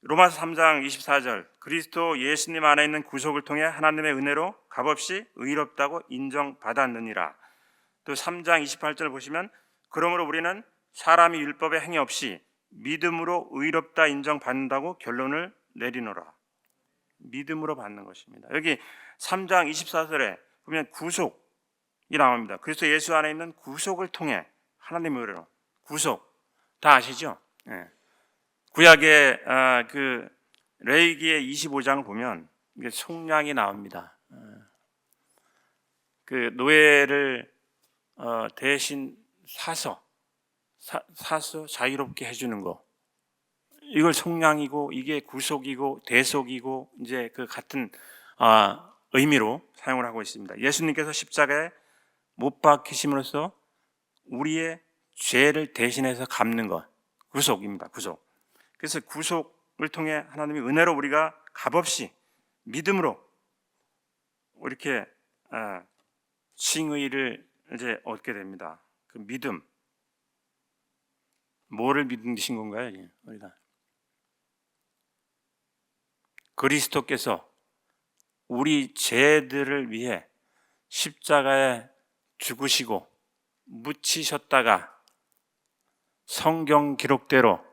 Speaker 1: 로마서 3장 24절 그리스도 예수님 안에 있는 구속을 통해 하나님의 은혜로 값없이 의롭다고 인정받았느니라. 또 3장 28절 보시면 그러므로 우리는 사람이 율법의 행위 없이 믿음으로 의롭다 인정받는다고 결론을 내리노라. 믿음으로 받는 것입니다. 여기 3장 24절에 보면 구속이 나옵니다. 그리스도 예수 안에 있는 구속을 통해 하나님의 은혜로 구속 다 아시죠? 구약의 그 레위기의 25장을 보면 이게 속량이 나옵니다. 그 노예를 대신 사서 자유롭게 해주는 거 이걸 속량이고 이게 구속이고 대속이고 이제 그 같은 의미로 사용을 하고 있습니다. 예수님께서 십자가에 못 박히심으로써 우리의 죄를 대신해서 갚는 것 구속입니다. 구속. 그래서 구속을 통해 하나님의 은혜로 우리가 값없이 믿음으로 이렇게 칭의를 이제 얻게 됩니다. 그 믿음 뭐를 믿으신 건가요? 우리가 그리스도께서 우리 죄들을 위해 십자가에 죽으시고 묻히셨다가 성경 기록대로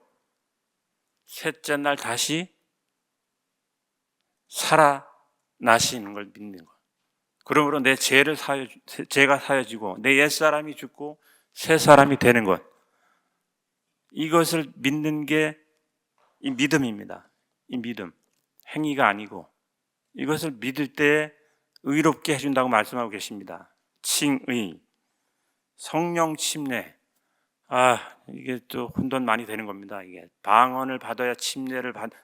Speaker 1: 셋째 날 다시 살아나시는 걸 믿는 것. 그러므로 내 죄가 사여지고 내 옛사람이 죽고 새 사람이 되는 것. 이것을 믿는 게 이 믿음입니다. 이 믿음. 행위가 아니고 이것을 믿을 때 의롭게 해준다고 말씀하고 계십니다. 칭의, 성령 침례. 이게 또 혼돈 많이 되는 겁니다. 이게 방언을 받아야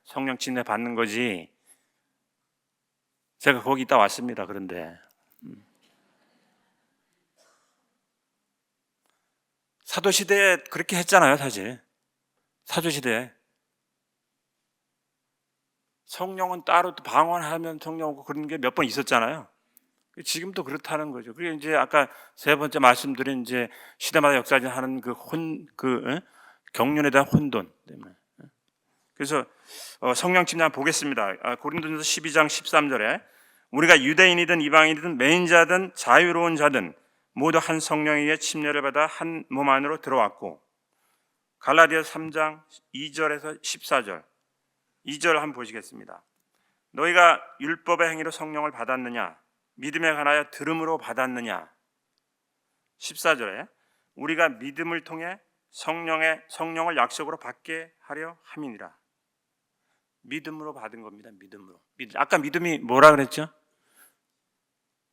Speaker 1: 성령 침례 받는 거지. 제가 거기 있다 왔습니다. 그런데 사도시대에 그렇게 했잖아요. 사실 사도시대에 성령은 따로 방언하면 성령 오고 그런 게 몇 번 있었잖아요. 지금도 그렇다는 거죠. 그게 이제 아까 세 번째 말씀드린 이제 시대마다 역사하는 경륜에 대한 혼돈 때문에. 그래서 성령 침례 한번 보겠습니다. 고린도전서 12장 13절에 우리가 유대인이든 이방인이든 매인자든 자유로운 자든 모두 한 성령에게 침례를 받아 한 몸 안으로 들어왔고 갈라디아서 3장 2절에서 14절. 2절 한번 보시겠습니다. 너희가 율법의 행위로 성령을 받았느냐? 믿음에 관하여 들음으로 받았느냐? 14절에 우리가 믿음을 통해 성령을 약속으로 받게 하려 함이니라. 믿음으로 받은 겁니다. 믿음으로. 아까 믿음이 뭐라 그랬죠?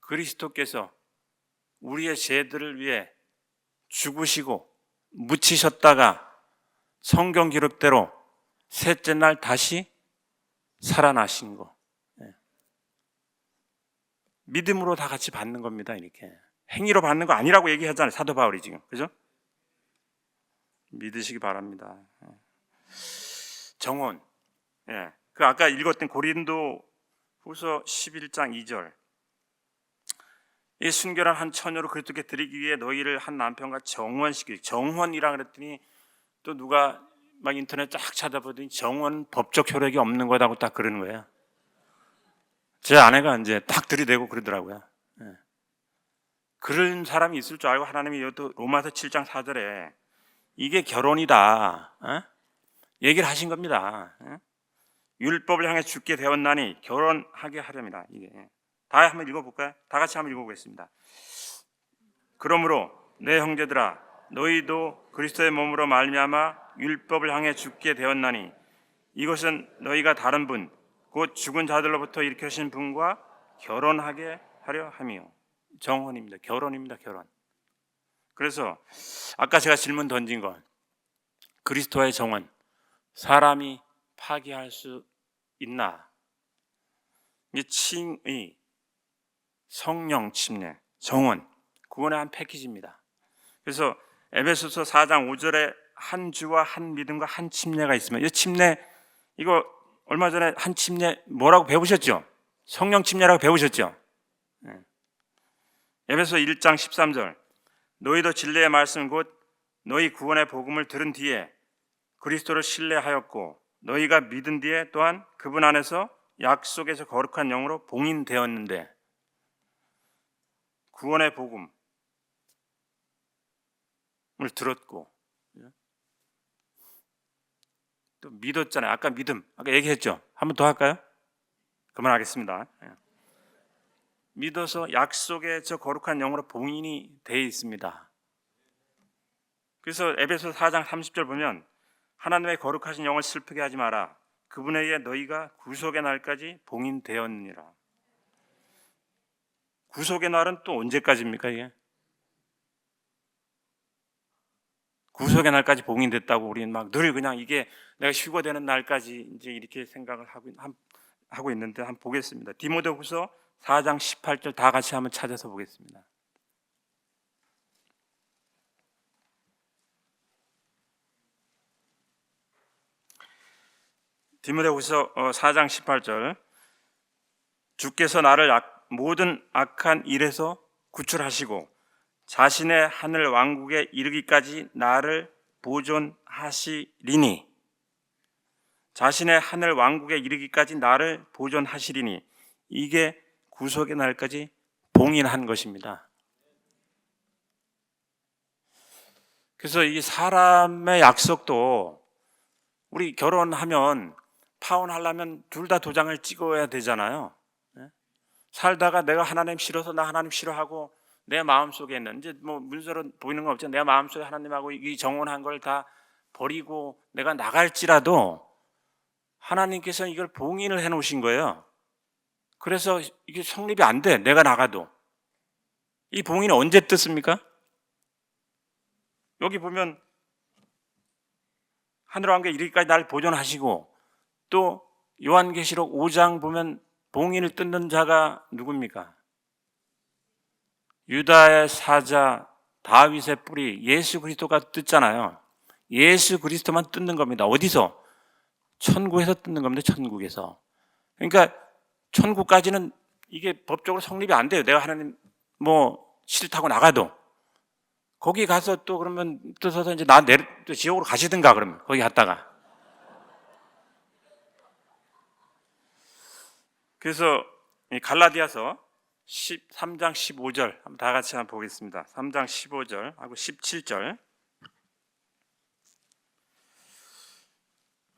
Speaker 1: 그리스도께서 우리의 죄들을 위해 죽으시고 묻히셨다가 성경 기록대로 셋째 날 다시 살아나신 거. 믿음으로 다 같이 받는 겁니다. 이렇게 행위로 받는 거 아니라고 얘기하잖아요. 사도 바울이 지금. 그죠? 믿으시기 바랍니다. 정원. 그 아까 읽었던 고린도 후서 11장 2절. 이 순결한 한 처녀로 그리스도께 드리기 위해 너희를 한 남편과 정원시키기. 정원이라 그랬더니 또 누가 막 인터넷 쫙 찾아보더니 정원 법적 효력이 없는 거다고 딱 그러는 거예요. 제 아내가 이제 딱 들이대고 그러더라고요. 그런 사람이 있을 줄 알고 하나님이 또 로마서 7장 4절에 이게 결혼이다 얘기를 하신 겁니다. 율법을 향해 죽게 되었나니 결혼하게 하렵니다. 이게 다 한번 읽어볼까요? 다 같이 한번 읽어보겠습니다. 그러므로 내 형제들아 너희도 그리스도의 몸으로 말미암아 율법을 향해 죽게 되었나니 이것은 너희가 다른 분 곧 죽은 자들로부터 일으키신 분과 결혼하게 하려 함이요. 정혼입니다. 결혼입니다. 결혼. 그래서 아까 제가 질문 던진 건 그리스도와의 정혼 사람이 파기할 수 있나? 이 칭의, 성령 침례, 정혼 구원의 한 패키지입니다. 그래서 에베소서 4장 5절에 한 주와 한 믿음과 한 침례가 있으면 이 침례 이거 얼마 전에 한 침례 뭐라고 배우셨죠? 성령 침례라고 배우셨죠? 에베소 1장 13절 너희도 진리의 말씀 곧 너희 구원의 복음을 들은 뒤에 그리스도를 신뢰하였고 너희가 믿은 뒤에 또한 그분 안에서 약속에서 거룩한 영으로 봉인되었는데 구원의 복음을 들었고 또 믿었잖아요. 아까 믿음, 아까 얘기했죠. 한 번 더 할까요? 그만하겠습니다. 믿어서 약속의 저 거룩한 영으로 봉인이 되어 있습니다. 그래서 에베소 4장 30절 보면 하나님의 거룩하신 영을 슬프게 하지 마라. 그분에 의해 너희가 구속의 날까지 봉인되었느니라. 구속의 날은 또 언제까지입니까? 이게? 구속의 날까지 봉인됐다고 우리는 막 늘 그냥 이게 내가 휴거되는 날까지 이제 이렇게 생각을 하고 있는데 한번 보겠습니다. 디모데후서 4장 18절 다 같이 한번 찾아서 보겠습니다. 디모데후서 4장 18절 주께서 나를 모든 악한 일에서 구출하시고 자신의 하늘 왕국에 이르기까지 나를 보존하시리니 자신의 하늘 왕국에 이르기까지 나를 보존하시리니 이게 구속의 날까지 봉인한 것입니다. 그래서 이 사람의 약속도 우리 결혼하면 파혼하려면 둘 다 도장을 찍어야 되잖아요. 살다가 내가 하나님 싫어서 나 하나님 싫어하고 내 마음속에 있는 이제 뭐 문서로 보이는 건 없죠. 내 마음속에 하나님하고 이 정혼한 걸 다 버리고 내가 나갈지라도 하나님께서는 이걸 봉인을 해 놓으신 거예요. 그래서 이게 성립이 안 돼. 내가 나가도. 이 봉인은 언제 뜯습니까? 여기 보면 하늘 왕국에 이르기까지 나를 보존하시고 또 요한계시록 5장 보면 봉인을 뜯는 자가 누굽니까? 유다의 사자 다윗의 뿌리 예수 그리스도가 뜯잖아요. 예수 그리스도만 뜯는 겁니다. 어디서? 천국에서 뜯는 겁니다. 천국에서. 그러니까 천국까지는 이게 법적으로 성립이 안 돼요. 내가 하나님 뭐 싫다고 나가도 거기 가서 또 그러면 뜯어서 이제 또 지옥으로 가시든가 그러면 거기 갔다가. 그래서 갈라디아서 3장 15절 한번 다 같이 한번 보겠습니다. 3장 15절 하고 17절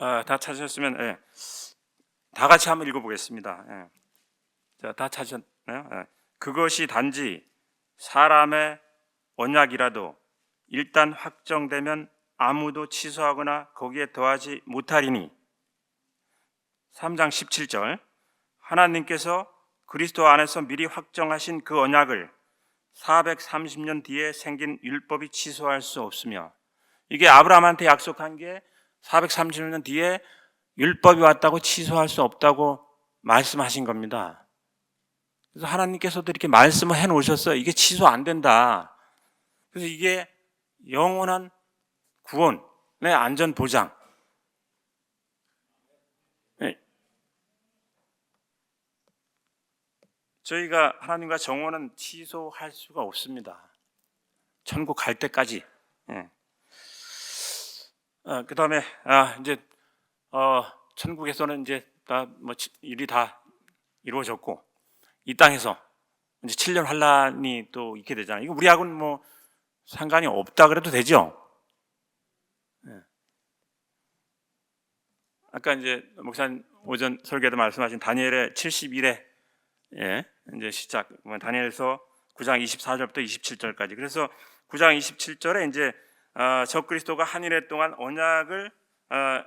Speaker 1: 다 찾으셨으면 다 같이 한번 읽어보겠습니다. 자, 다 찾으셨나요? 그것이 단지 사람의 언약이라도 일단 확정되면 아무도 취소하거나 거기에 더하지 못하리니. 3장 17절 하나님께서 그리스도 안에서 미리 확정하신 그 언약을 430년 뒤에 생긴 율법이 취소할 수 없으며, 이게 아브라함한테 약속한 게 430년 뒤에 율법이 왔다고 취소할 수 없다고 말씀하신 겁니다. 그래서 하나님께서도 이렇게 말씀을 해놓으셨어요. 이게 취소 안 된다. 그래서 이게 영원한 구원의 안전 보장. 저희가 하나님과 정원은 취소할 수가 없습니다. 천국 갈 때까지. 그 다음에 이제 천국에서는 이제 다 뭐 일이 다 이루어졌고, 이 땅에서 이제 7년 환란이 또 있게 되잖아요. 이거 우리하고는 뭐 상관이 없다 그래도 되죠. 아까 이제 목사님 오전 설교에도 말씀하신 다니엘의 70일에 이제 시작, 다니엘서 9장 24절부터 27절까지. 그래서 9장 27절에 이제 적그리스도가 한 일해 동안 언약을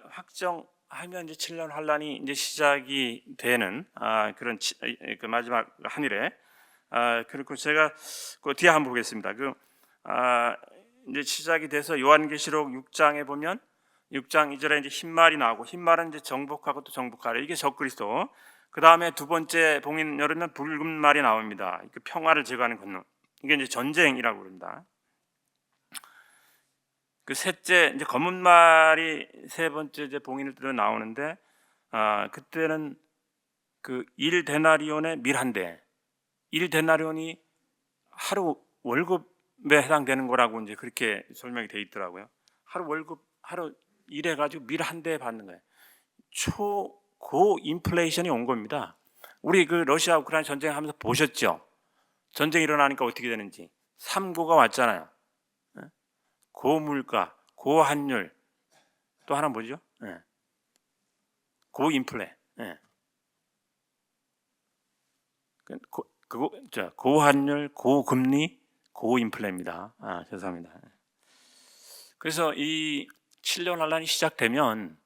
Speaker 1: 확정하면 이제 7년 환란이 이제 시작이 되는 그런 그 마지막 한 일에. 그리고 제가 그 뒤에 한번 보겠습니다. 이제 시작이 돼서 요한계시록 6장에 보면 6장 2절에 이제 흰말이 나오고, 흰말은 이제 정복하고 또 정복하래. 이게 적그리스도. 그 다음에 두 번째 봉인 열으면 붉은 말이 나옵니다. 그 평화를 제거하는 권능. 이게 이제 전쟁이라고 그럽니다. 그 셋째 이제 검은 말이 세 번째 이제 봉인을 들어 나오는데, 그때는 그 1데나리온의 밀 한 대, 1데나리온이 하루 월급에 해당되는 거라고 이제 그렇게 설명이 돼 있더라고요. 하루 월급, 하루 일해가지고 밀 한 대 받는 거예요. 초고 인플레이션이 온 겁니다. 우리 그 러시아 우크라이나 전쟁하면서 보셨죠? 전쟁이 일어나니까 어떻게 되는지. 3고가 왔잖아요. 고물가, 고환율, 또 하나 뭐죠? 고인플레. 고환율, 고금리, 고인플레입니다. 죄송합니다. 그래서 이 7년 환란이 시작되면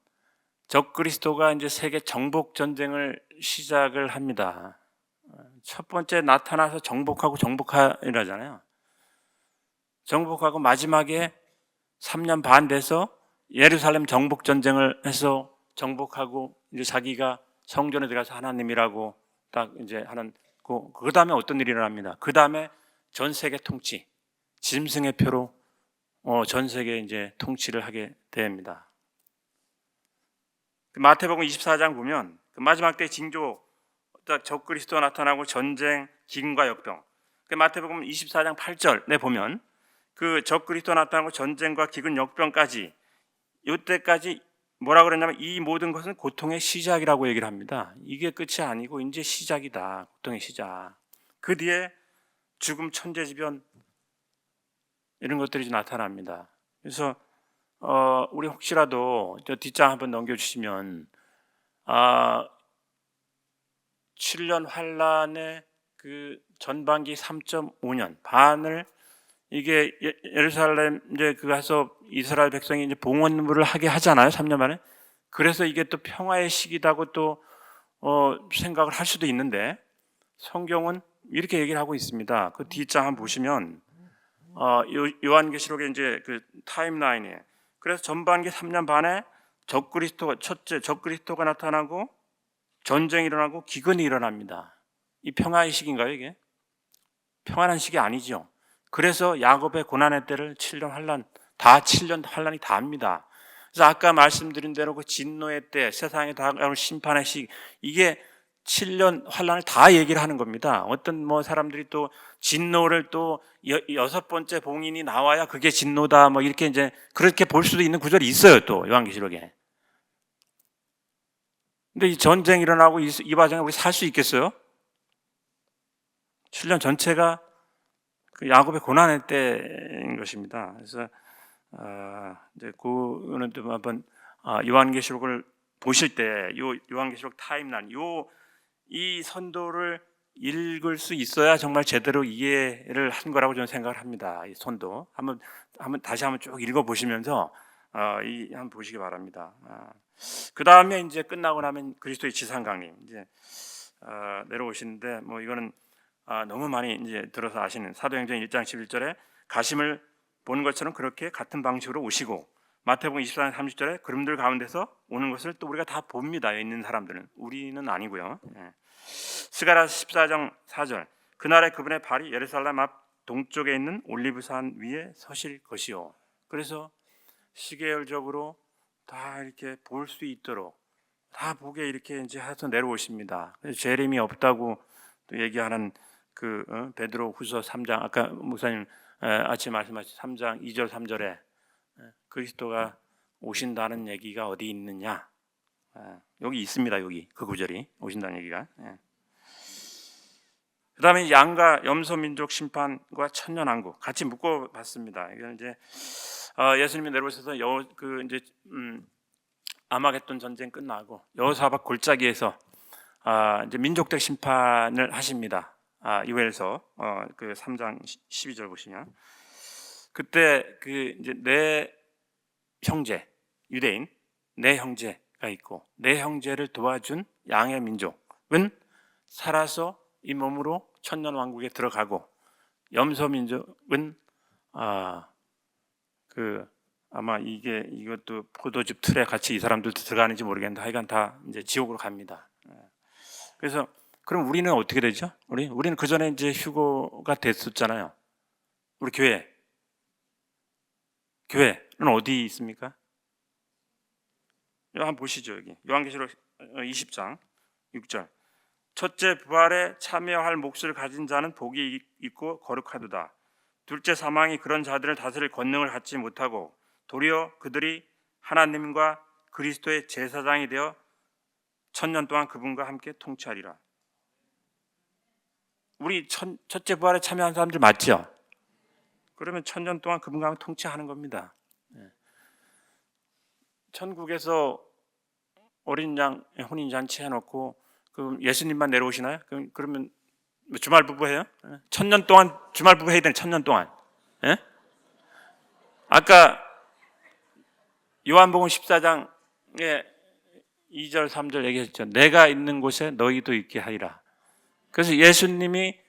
Speaker 1: 적그리스도가 이제 세계 정복 전쟁을 시작을 합니다. 첫 번째 나타나서 정복하잖아요. 정복하고 마지막에 3년 반 돼서 예루살렘 정복 전쟁을 해서 정복하고, 이제 자기가 성전에 들어가서 하나님이라고 딱 이제 하는 그 다음에 어떤 일이 일어납니다. 그 다음에 전 세계 통치, 짐승의 표로 전 세계 이제 통치를 하게 됩니다. 마태복음 24장 보면 그 마지막 때 징조, 딱 적그리스도가 나타나고 전쟁, 기근과 역병. 그 마태복음 24장 8절에 보면 그 적그리스도가 나타나고 전쟁과 기근, 역병까지, 이때까지 뭐라고 그랬냐면 이 모든 것은 고통의 시작이라고 얘기를 합니다. 이게 끝이 아니고 이제 시작이다. 고통의 시작. 그 뒤에 죽음, 천재지변 이런 것들이 나타납니다. 그래서 우리 혹시라도 저 뒷장 한번 넘겨주시면 7년 환란의 그 전반기 3.5년 반을, 이게 예루살렘 이제 그 가서 이스라엘 백성이 이제 봉헌물을 하게 하잖아요. 3년 만에. 그래서 이게 또 평화의 시기다고 또 생각을 할 수도 있는데, 성경은 이렇게 얘기를 하고 있습니다. 그 뒷장 한번 보시면 요한계시록의 이제 그 타임라인이에요. 그래서 전반기 3년 반에 첫째 적그리스도가 나타나고 전쟁이 일어나고 기근이 일어납니다. 이 평화의 시기인가요, 이게? 평안한 시기 아니죠. 그래서 야곱의 고난의 때를 7년 환란, 다 7년 환란이 다 합니다. 그래서 아까 말씀드린 대로 그 진노의 때, 세상에 다가올 심판의 시기, 이게 7년 환란을 다 얘기를 하는 겁니다. 어떤 뭐 사람들이 또 진노를 또 6번째 봉인이 나와야 그게 진노다, 뭐 이렇게 이제 그렇게 볼 수도 있는 구절이 있어요, 또 요한계시록에. 근데 이 전쟁이 일어나고 이 과정에 우리 살 수 있겠어요? 7년 전체가 그 야곱의 고난의 때인 것입니다. 그래서 이제 그거는 좀 한번 요한계시록을 보실 때 요 요한계시록 타임라인 이 선도를 읽을 수 있어야 정말 제대로 이해를 한 거라고 저는 생각을 합니다. 이 선도 다시 한번 쭉 읽어 보시면서 한번 보시기 바랍니다. 그 다음에 이제 끝나고 나면 그리스도의 지상 강림 이제 내려오시는데 뭐 이거는 너무 많이 이제 들어서 아시는 사도행전 1장 11절에 가심을 보는 것처럼 그렇게 같은 방식으로 오시고 마태복음 24장 30절에 그름들 가운데서 오는 것을 또 우리가 다 봅니다. 여기 있는 사람들은 우리는 아니고요. 스가랴서 14장 4절 그날에 그분의 발이 예루살렘 앞 동쪽에 있는 올리브산 위에 서실 것이요. 그래서 시계열적으로 다 이렇게 볼 수 있도록 다 보게 이렇게 이제 해서 내려오십니다. 재림이 없다고 또 얘기하는 베드로 후서 3장 아까 목사님 아침에 말씀하신 3장 2절 3절에 그리스도가 오신다는 얘기가 어디 있느냐? 여기 있습니다. 여기 그 구절이 오신다는 얘기가. 그다음에 양과 염소 민족 심판과 천년왕국 같이 묶어봤습니다. 이건 이제 예수님이 내려오셔서 이제 아마겟돈 전쟁 끝나고 여호사밧 골짜기에서 이제 민족적 심판을 하십니다. 이후에서 그 3장 12절 보시면 그때 이제 내 형제 유대인 내 형제가 있고 내 형제를 도와준 양의 민족은 살아서 이 몸으로 천년 왕국에 들어가고 염소 민족은 아마 이것도 포도즙 틀에 같이 이 사람들도 들어가는지 모르겠는데 하여간 다 이제 지옥으로 갑니다. 그래서 그럼 우리는 어떻게 되죠? 우리는 그 전에 이제 휴거가 됐었잖아요. 우리 교회는 어디 있습니까? 한번 보시죠. 여기 요한계시록 20장 6절 첫째 부활에 참여할 몫을 가진 자는 복이 있고 거룩하도다. 둘째 사망이 그런 자들을 다스릴 권능을 갖지 못하고 도리어 그들이 하나님과 그리스도의 제사장이 되어 천년 동안 그분과 함께 통치하리라. 우리 첫째 부활에 참여한 사람들 맞죠? 그러면 천년 동안 그분과 함께 통치하는 겁니다. 천국에서 어린 양 혼인잔치 해놓고 그럼 예수님만 내려오시나요? 그러면 주말 부부 해요? 천년 동안 주말 부부 해야 되는 천년 동안. 예? 아까 요한복음 14장에 2절 3절 얘기했죠. 내가 있는 곳에 너희도 있게 하리라. 그래서 예수님이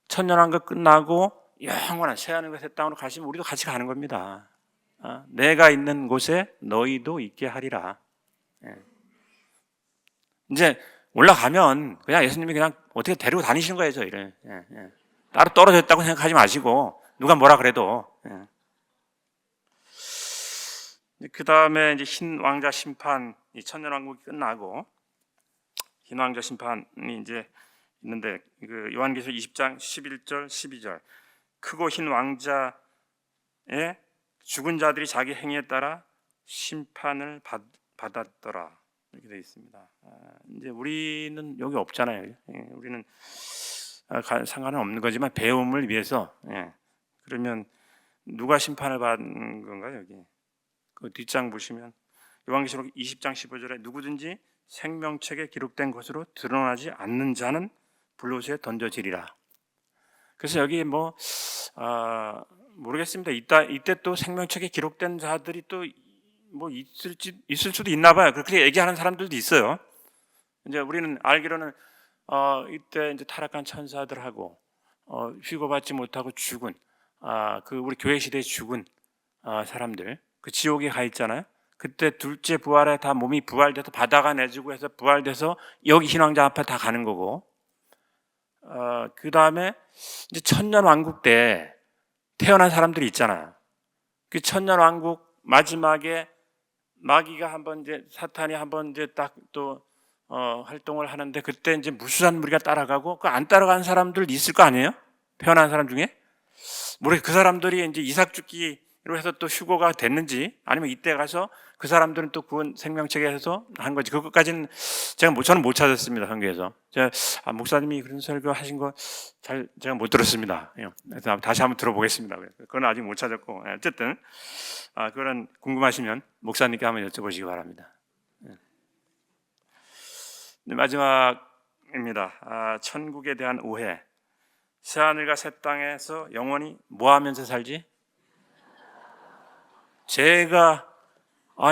Speaker 1: 천년왕국 끝나고 영원한 새하늘과 새 땅으로 가시면 우리도 같이 가는 겁니다. 내가 있는 곳에 너희도 있게 하리라. 이제 올라가면 그냥 예수님이 그냥 어떻게 데리고 다니시는 거예요, 저희를. 따로 떨어졌다고 생각하지 마시고 누가 뭐라 그래도. 그 다음에 이제 흰 왕자 심판, 이 천년왕국이 끝나고 흰 왕자 심판이 이제 있는데 그 요한계시록 20장 11절 12절 크고 흰 왕자의 죽은 자들이 자기 행위에 따라 심판을 받았더라. 이렇게 되어 있습니다. 이제 우리는 여기 없잖아요. 우리는 상관은 없는 거지만 배움을 위해서. 그러면 누가 심판을 받는 건가요? 여기 그 뒷장 보시면 요한계시록 20장 15절에 누구든지 생명책에 기록된 것으로 드러나지 않는 자는 불로수에 던져지리라. 그래서 여기 모르겠습니다. 이때 또 생명책에 기록된 자들이 또 있을 수도 있나 봐요. 그렇게 얘기하는 사람들도 있어요. 이제 우리는 알기로는 이때 이제 타락한 천사들하고 휴거받지 못하고 죽은 우리 교회 시대에 죽은 사람들 그 지옥에 가 있잖아요. 그때 둘째 부활에 다 몸이 부활돼서 바다가 내주고 해서 부활돼서 여기 흰왕자 앞에 다 가는 거고 그 다음에 이제 천년왕국 때 태어난 사람들이 있잖아요. 그 천년왕국 마지막에 마귀가 한번 이제 사탄이 한번 이제 딱 또 활동을 하는데 그때 이제 무수한 무리가 따라가고 그 안 따라간 사람들 있을 거 아니에요? 태어난 사람 중에 그 사람들이 이제 이삭 죽기 이렇게 해서 또 휴고가 됐는지 아니면 이때 가서 그 사람들은 또 구원 생명책에서 한 거지. 그것까지는 저는 못 찾았습니다. 성경에서. 목사님이 그런 설교 하신 거 제가 못 들었습니다. 그래서 다시 한번 들어보겠습니다. 그건 아직 못 찾았고, 어쨌든 그런 궁금하시면 목사님께 한번 여쭤보시기 바랍니다. 마지막입니다. 천국에 대한 오해. 새하늘과 새 땅에서 영원히 뭐 하면서 살지? 제가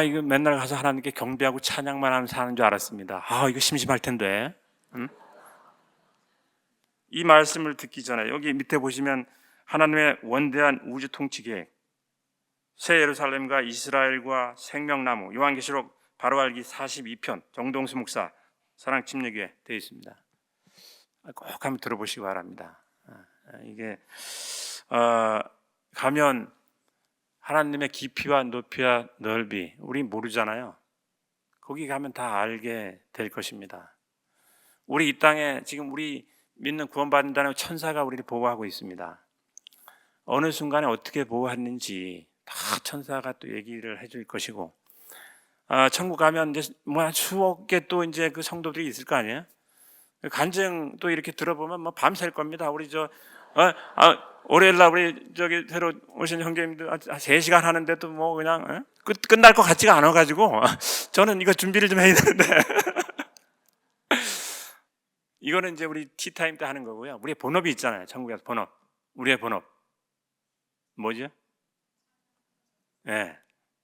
Speaker 1: 이거 맨날 가서 하나님께 경배하고 찬양만 하면 사는 줄 알았습니다. 이거 심심할 텐데. 이 말씀을 듣기 전에 여기 밑에 보시면 하나님의 원대한 우주 통치 계획, 새 예루살렘과 이스라엘과 생명나무, 요한계시록 바로 알기 42편, 정동수 목사 사랑 침례교회 되어 있습니다. 꼭 한번 들어보시기 바랍니다. 이게 가면 하나님의 깊이와 높이와 넓이 우리 모르잖아요. 거기 가면 다 알게 될 것입니다. 우리 이 땅에 지금 우리 믿는 구원받는다는 천사가 우리를 보호하고 있습니다. 어느 순간에 어떻게 보호했는지 다 천사가 또 얘기를 해줄 것이고, 천국 가면 이제 수억 개 또 이제 그 성도들이 있을 거 아니에요. 간증 또 이렇게 들어보면 밤샐 겁니다. 우리 월요일날 우리 새로 오신 형제님들 3시간 하는데도 그냥 끝날 것 같지가 않아가지고 저는 이거 준비를 좀 해야 되는데 이거는 이제 우리 티타임 때 하는 거고요. 우리의 본업이 있잖아요. 천국에서 본업. 우리의 본업 뭐죠?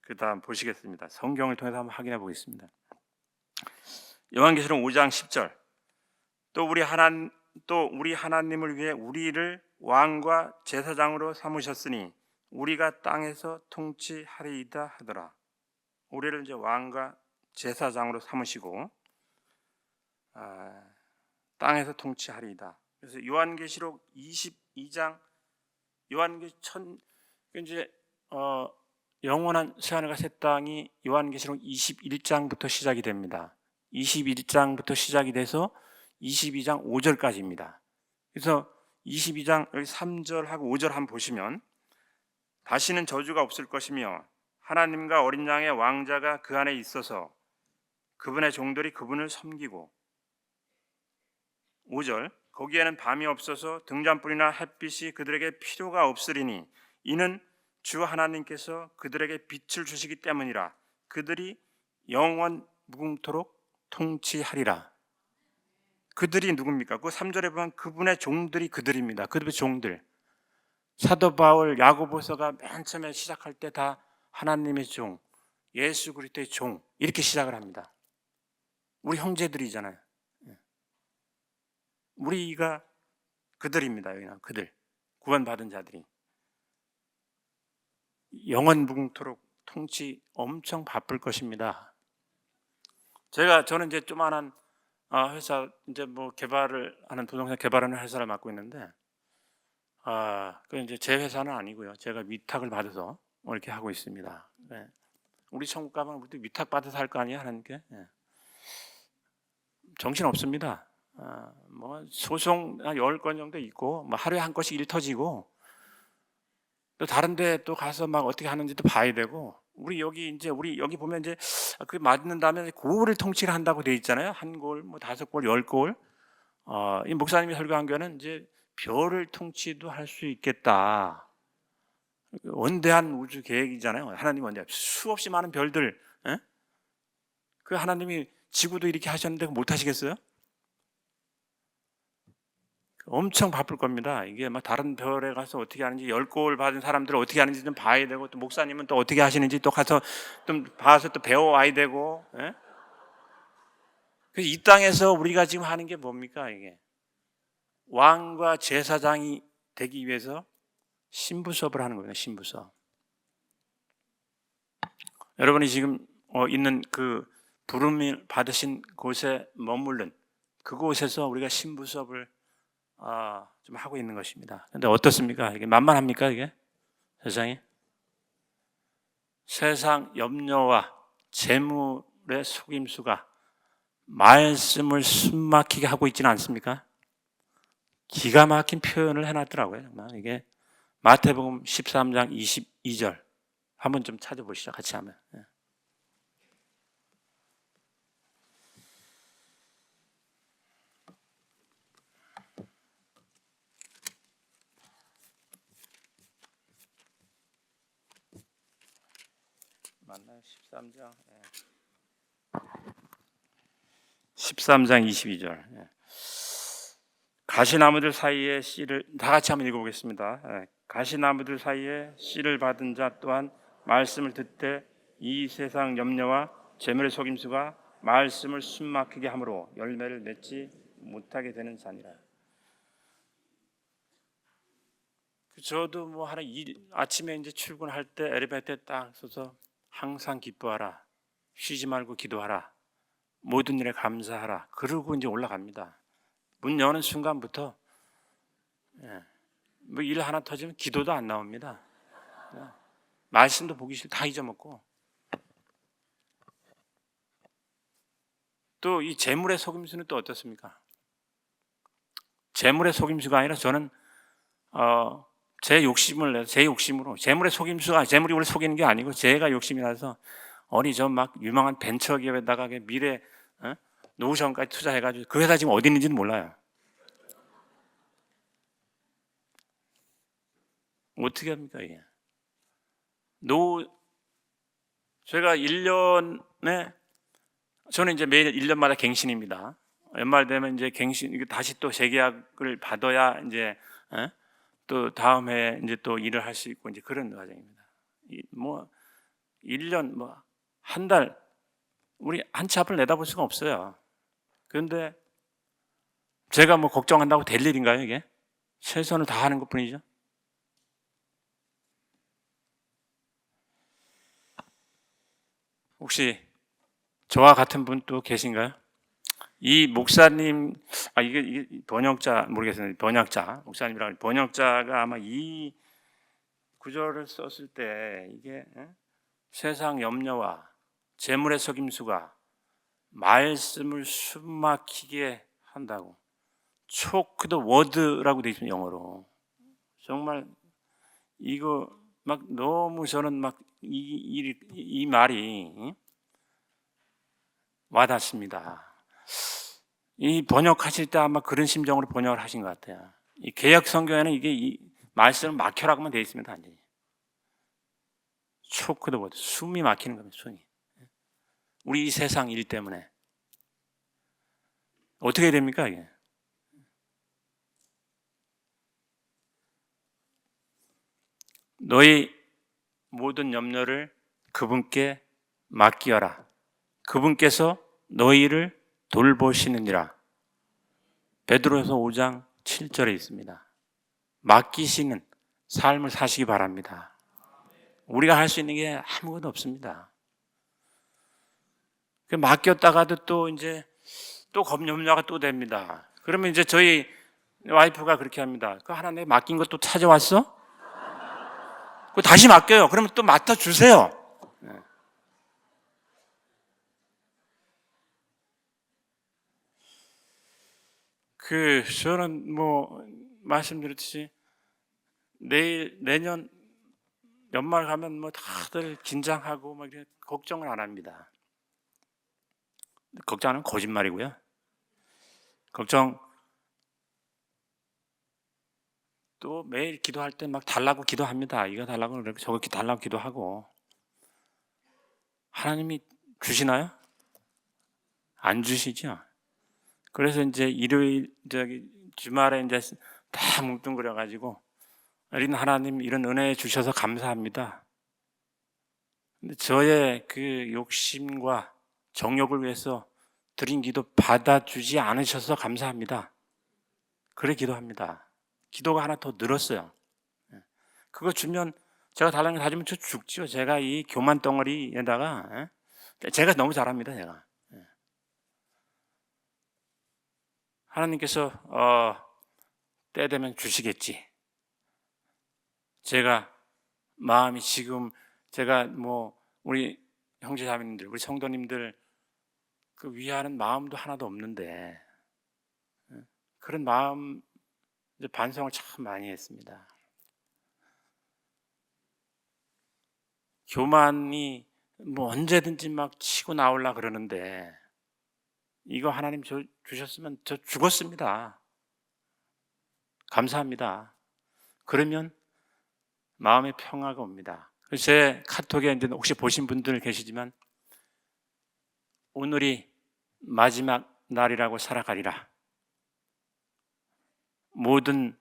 Speaker 1: 그 다음 보시겠습니다. 성경을 통해서 한번 확인해 보겠습니다. 요한계시록 5장 10절. 또 우리 하나님을 위해 우리를 왕과 제사장으로 삼으셨으니 우리가 땅에서 통치하리이다 하더라. 우리를 이제 왕과 제사장으로 삼으시고 땅에서 통치하리이다. 그래서 요한계시록 22장 이제 영원한 새하늘과 새 땅이 요한계시록 21장부터 시작이 됩니다. 21장부터 시작이 돼서 22장 5절까지입니다. 그래서 22장 여기 3절하고 5절 한번 보시면 다시는 저주가 없을 것이며 하나님과 어린 양의 왕자가 그 안에 있어서 그분의 종들이 그분을 섬기고 5절 거기에는 밤이 없어서 등잔불이나 햇빛이 그들에게 필요가 없으리니 이는 주 하나님께서 그들에게 빛을 주시기 때문이라. 그들이 영원 무궁토록 통치하리라. 그들이 누굽니까? 그 3절에 보면 그분의 종들이 그들입니다. 그들의 종들. 사도 바울 야고보서가 맨 처음에 시작할 때 다 하나님의 종, 예수 그리스도의 종 이렇게 시작을 합니다. 우리 형제들이잖아요. 우리가 그들입니다. 여기는 그들, 구원받은 자들이 영원 무궁토록 통치 엄청 바쁠 것입니다. 저는 이제 조만한 회사 이제 개발을 하는 부동산 개발하는 회사를 맡고 있는데 그 이제 제 회사는 아니고요. 제가 위탁을 받아서 이렇게 하고 있습니다. 네. 우리 천국 가면 우리도 위탁 받아서 할 거 아니에요, 하나님께? 네. 정신 없습니다. 소송 한 10건 정도 있고 하루에 한 건씩 일 터지고 또 다른데 또 가서 어떻게 하는지도 봐야 되고 우리 여기 보면 이제 그 맞는다면 고을을 통치를 한다고 돼 있잖아요. 한 고을, 5고을, 10고을. 이 목사님이 설교한 거는 이제 별을 통치도 할 수 있겠다. 원대한 우주 계획이잖아요. 하나님 원대 수없이 많은 별들. 그 하나님이 지구도 이렇게 하셨는데 못 하시겠어요? 엄청 바쁠 겁니다. 이게 다른 별에 가서 어떻게 하는지 10골 받은 사람들은 어떻게 하는지 좀 봐야 되고 또 목사님은 또 어떻게 하시는지 또 가서 좀 봐서 또 배워와야 되고. 그래서 이 땅에서 우리가 지금 하는 게 뭡니까? 이게 왕과 제사장이 되기 위해서 신부 수업을 하는 거예요. 신부 수업. 여러분이 지금 있는 그 부름을 받으신 곳에 머무른 그곳에서 우리가 신부 수업을 좀 하고 있는 것입니다. 그런데 어떻습니까? 이게 만만합니까? 이게 세상이? 세상 염려와 재물의 속임수가 말씀을 숨막히게 하고 있지는 않습니까? 기가 막힌 표현을 해놨더라고요. 정말 이게 마태복음 13장 22절 한번 좀 찾아보시죠. 같이 하면. 예. 맞나요? 13장. 예. 13장 22절. 예. 가시나무들 사이에 씨를 다 같이 한번 읽어보겠습니다. 예. 가시나무들 사이에 씨를 받은 자 또한 말씀을 듣되 이 세상 염려와 재물의 속임수가 말씀을 숨막히게 함으로 열매를 맺지 못하게 되는 자니라. 저도 뭐 하나 아침에 이제 출근할 때 엘리베이터에 딱 서서 항상 기뻐하라, 쉬지 말고 기도하라, 모든 일에 감사하라. 그러고 이제 올라갑니다. 문 여는 순간부터 뭐 일 하나 터지면 기도도 안 나옵니다. 말씀도 보기 싫고 다 잊어먹고. 또 이 재물의 속임수는 또 어떻습니까? 재물의 속임수가 아니라 저는 제 욕심을 내서 제 욕심으로 재물의 속임수가 재물이 우리 속이는 게 아니고 제가 욕심이 나서 어디 저 막 유명한 벤처기업에다가 미래 노후자원까지 투자해가지고 그 회사 지금 어디 있는지는 몰라요. 어떻게 합니까 이게? 제가 1년에 저는 이제 매일 1년마다 갱신입니다. 연말 되면 이제 갱신 다시 또 재계약을 받아야 이제 또 다음 해 이제 또 일을 할 수 있고 이제 그런 과정입니다. 뭐 1년 뭐 한 달 우리 한 치 앞을 내다볼 수가 없어요. 그런데 제가 뭐 걱정한다고 될 일인가요 이게? 최선을 다하는 것뿐이죠. 혹시 저와 같은 분 또 계신가요? 이 목사님, 이게 번역자 모르겠어요. 번역자 목사님이라고 번역자가 아마 이 구절을 썼을 때 이게 세상 염려와 재물의 속임수가 말씀을 숨막히게 한다고. 초크 더 워드라고 되어 있습니다. 영어로. 정말 이거 막 너무 저는 막 이 말이 와닿습니다. 이 번역하실 때 아마 그런 심정으로 번역을 하신 것 같아요. 이 개역 성경에는 이게 이 말씀을 막혀라고만 되어 있습니다. 완전히. 초크 더 워드, 숨이 막히는 겁니다. 숨이. 우리 이 세상 일 때문에 어떻게 됩니까 이게? 너희 모든 염려를 그분께 맡기어라. 그분께서 너희를 돌보시느니라. 베드로서 5장 7절에 있습니다. 맡기시는 삶을 사시기 바랍니다. 우리가 할 수 있는 게 아무것도 없습니다. 맡겼다가도 또 이제 또 염려가 또 됩니다. 그러면 이제 저희 와이프가 그렇게 합니다. 그 하나 내 맡긴 것도 찾아왔어? 그 다시 맡겨요. 그러면 또 맡아 주세요. 저는 뭐 말씀드렸듯이 내년 연말 가면 뭐 다들 긴장하고 막 이렇게 걱정을 안 합니다. 걱정하는 거짓말이고요. 걱정 또 매일 기도할 때 막 달라고 기도합니다. 이거 달라고 그러고 저거 달라고 기도하고. 하나님이 주시나요? 안 주시죠. 그래서 이제 일요일 주말에 이제 다 뭉뚱그려 가지고 어린 하나님 이런 은혜 주셔서 감사합니다. 근데 저의 그 욕심과 정욕을 위해서 드린 기도 받아주지 않으셔서 감사합니다. 그래 기도합니다. 기도가 하나 더 늘었어요. 그거 주면 제가 달라는 거 다 주면 저 죽죠. 제가 이 교만 덩어리에다가 제가 너무 잘합니다. 제가 하나님께서 때 되면 주시겠지. 제가 마음이 지금 제가 뭐 우리 형제자매님들 우리 성도님들 그 위하는 마음도 하나도 없는데 그런 마음 이제 반성을 참 많이 했습니다. 교만이 뭐 언제든지 막 치고 나오려 그러는데 이거 하나님 주셨으면 저 죽었습니다. 감사합니다. 그러면 마음의 평화가 옵니다. 그래서 제 카톡에 이제 혹시 보신 분들 계시지만 오늘이 마지막 날이라고 살아가리라. 모든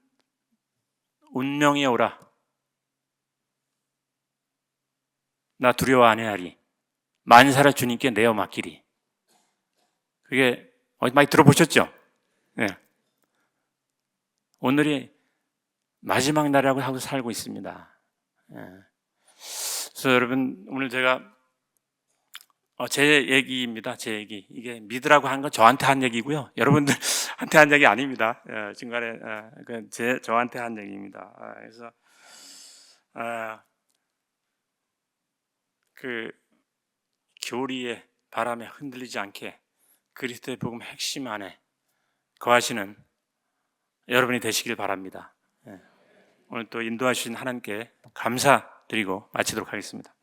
Speaker 1: 운명이 오라. 나 두려워 안 해하리. 만사를 주님께 내어 맡기리. 그게 많이 들어보셨죠? 네. 오늘이 마지막 날이라고 하고 살고 있습니다. 네. 그래서 여러분 오늘 제가 제 얘기입니다. 제 얘기. 이게 믿으라고 한 건 저한테 한 얘기고요. 여러분들한테 한 얘기 아닙니다. 중간에 저한테 한 얘기입니다. 그래서 그 교리의 바람에 흔들리지 않게 그리스도의 복음 핵심 안에 거하시는 여러분이 되시길 바랍니다. 오늘 또 인도하신 하나님께 감사드리고 마치도록 하겠습니다.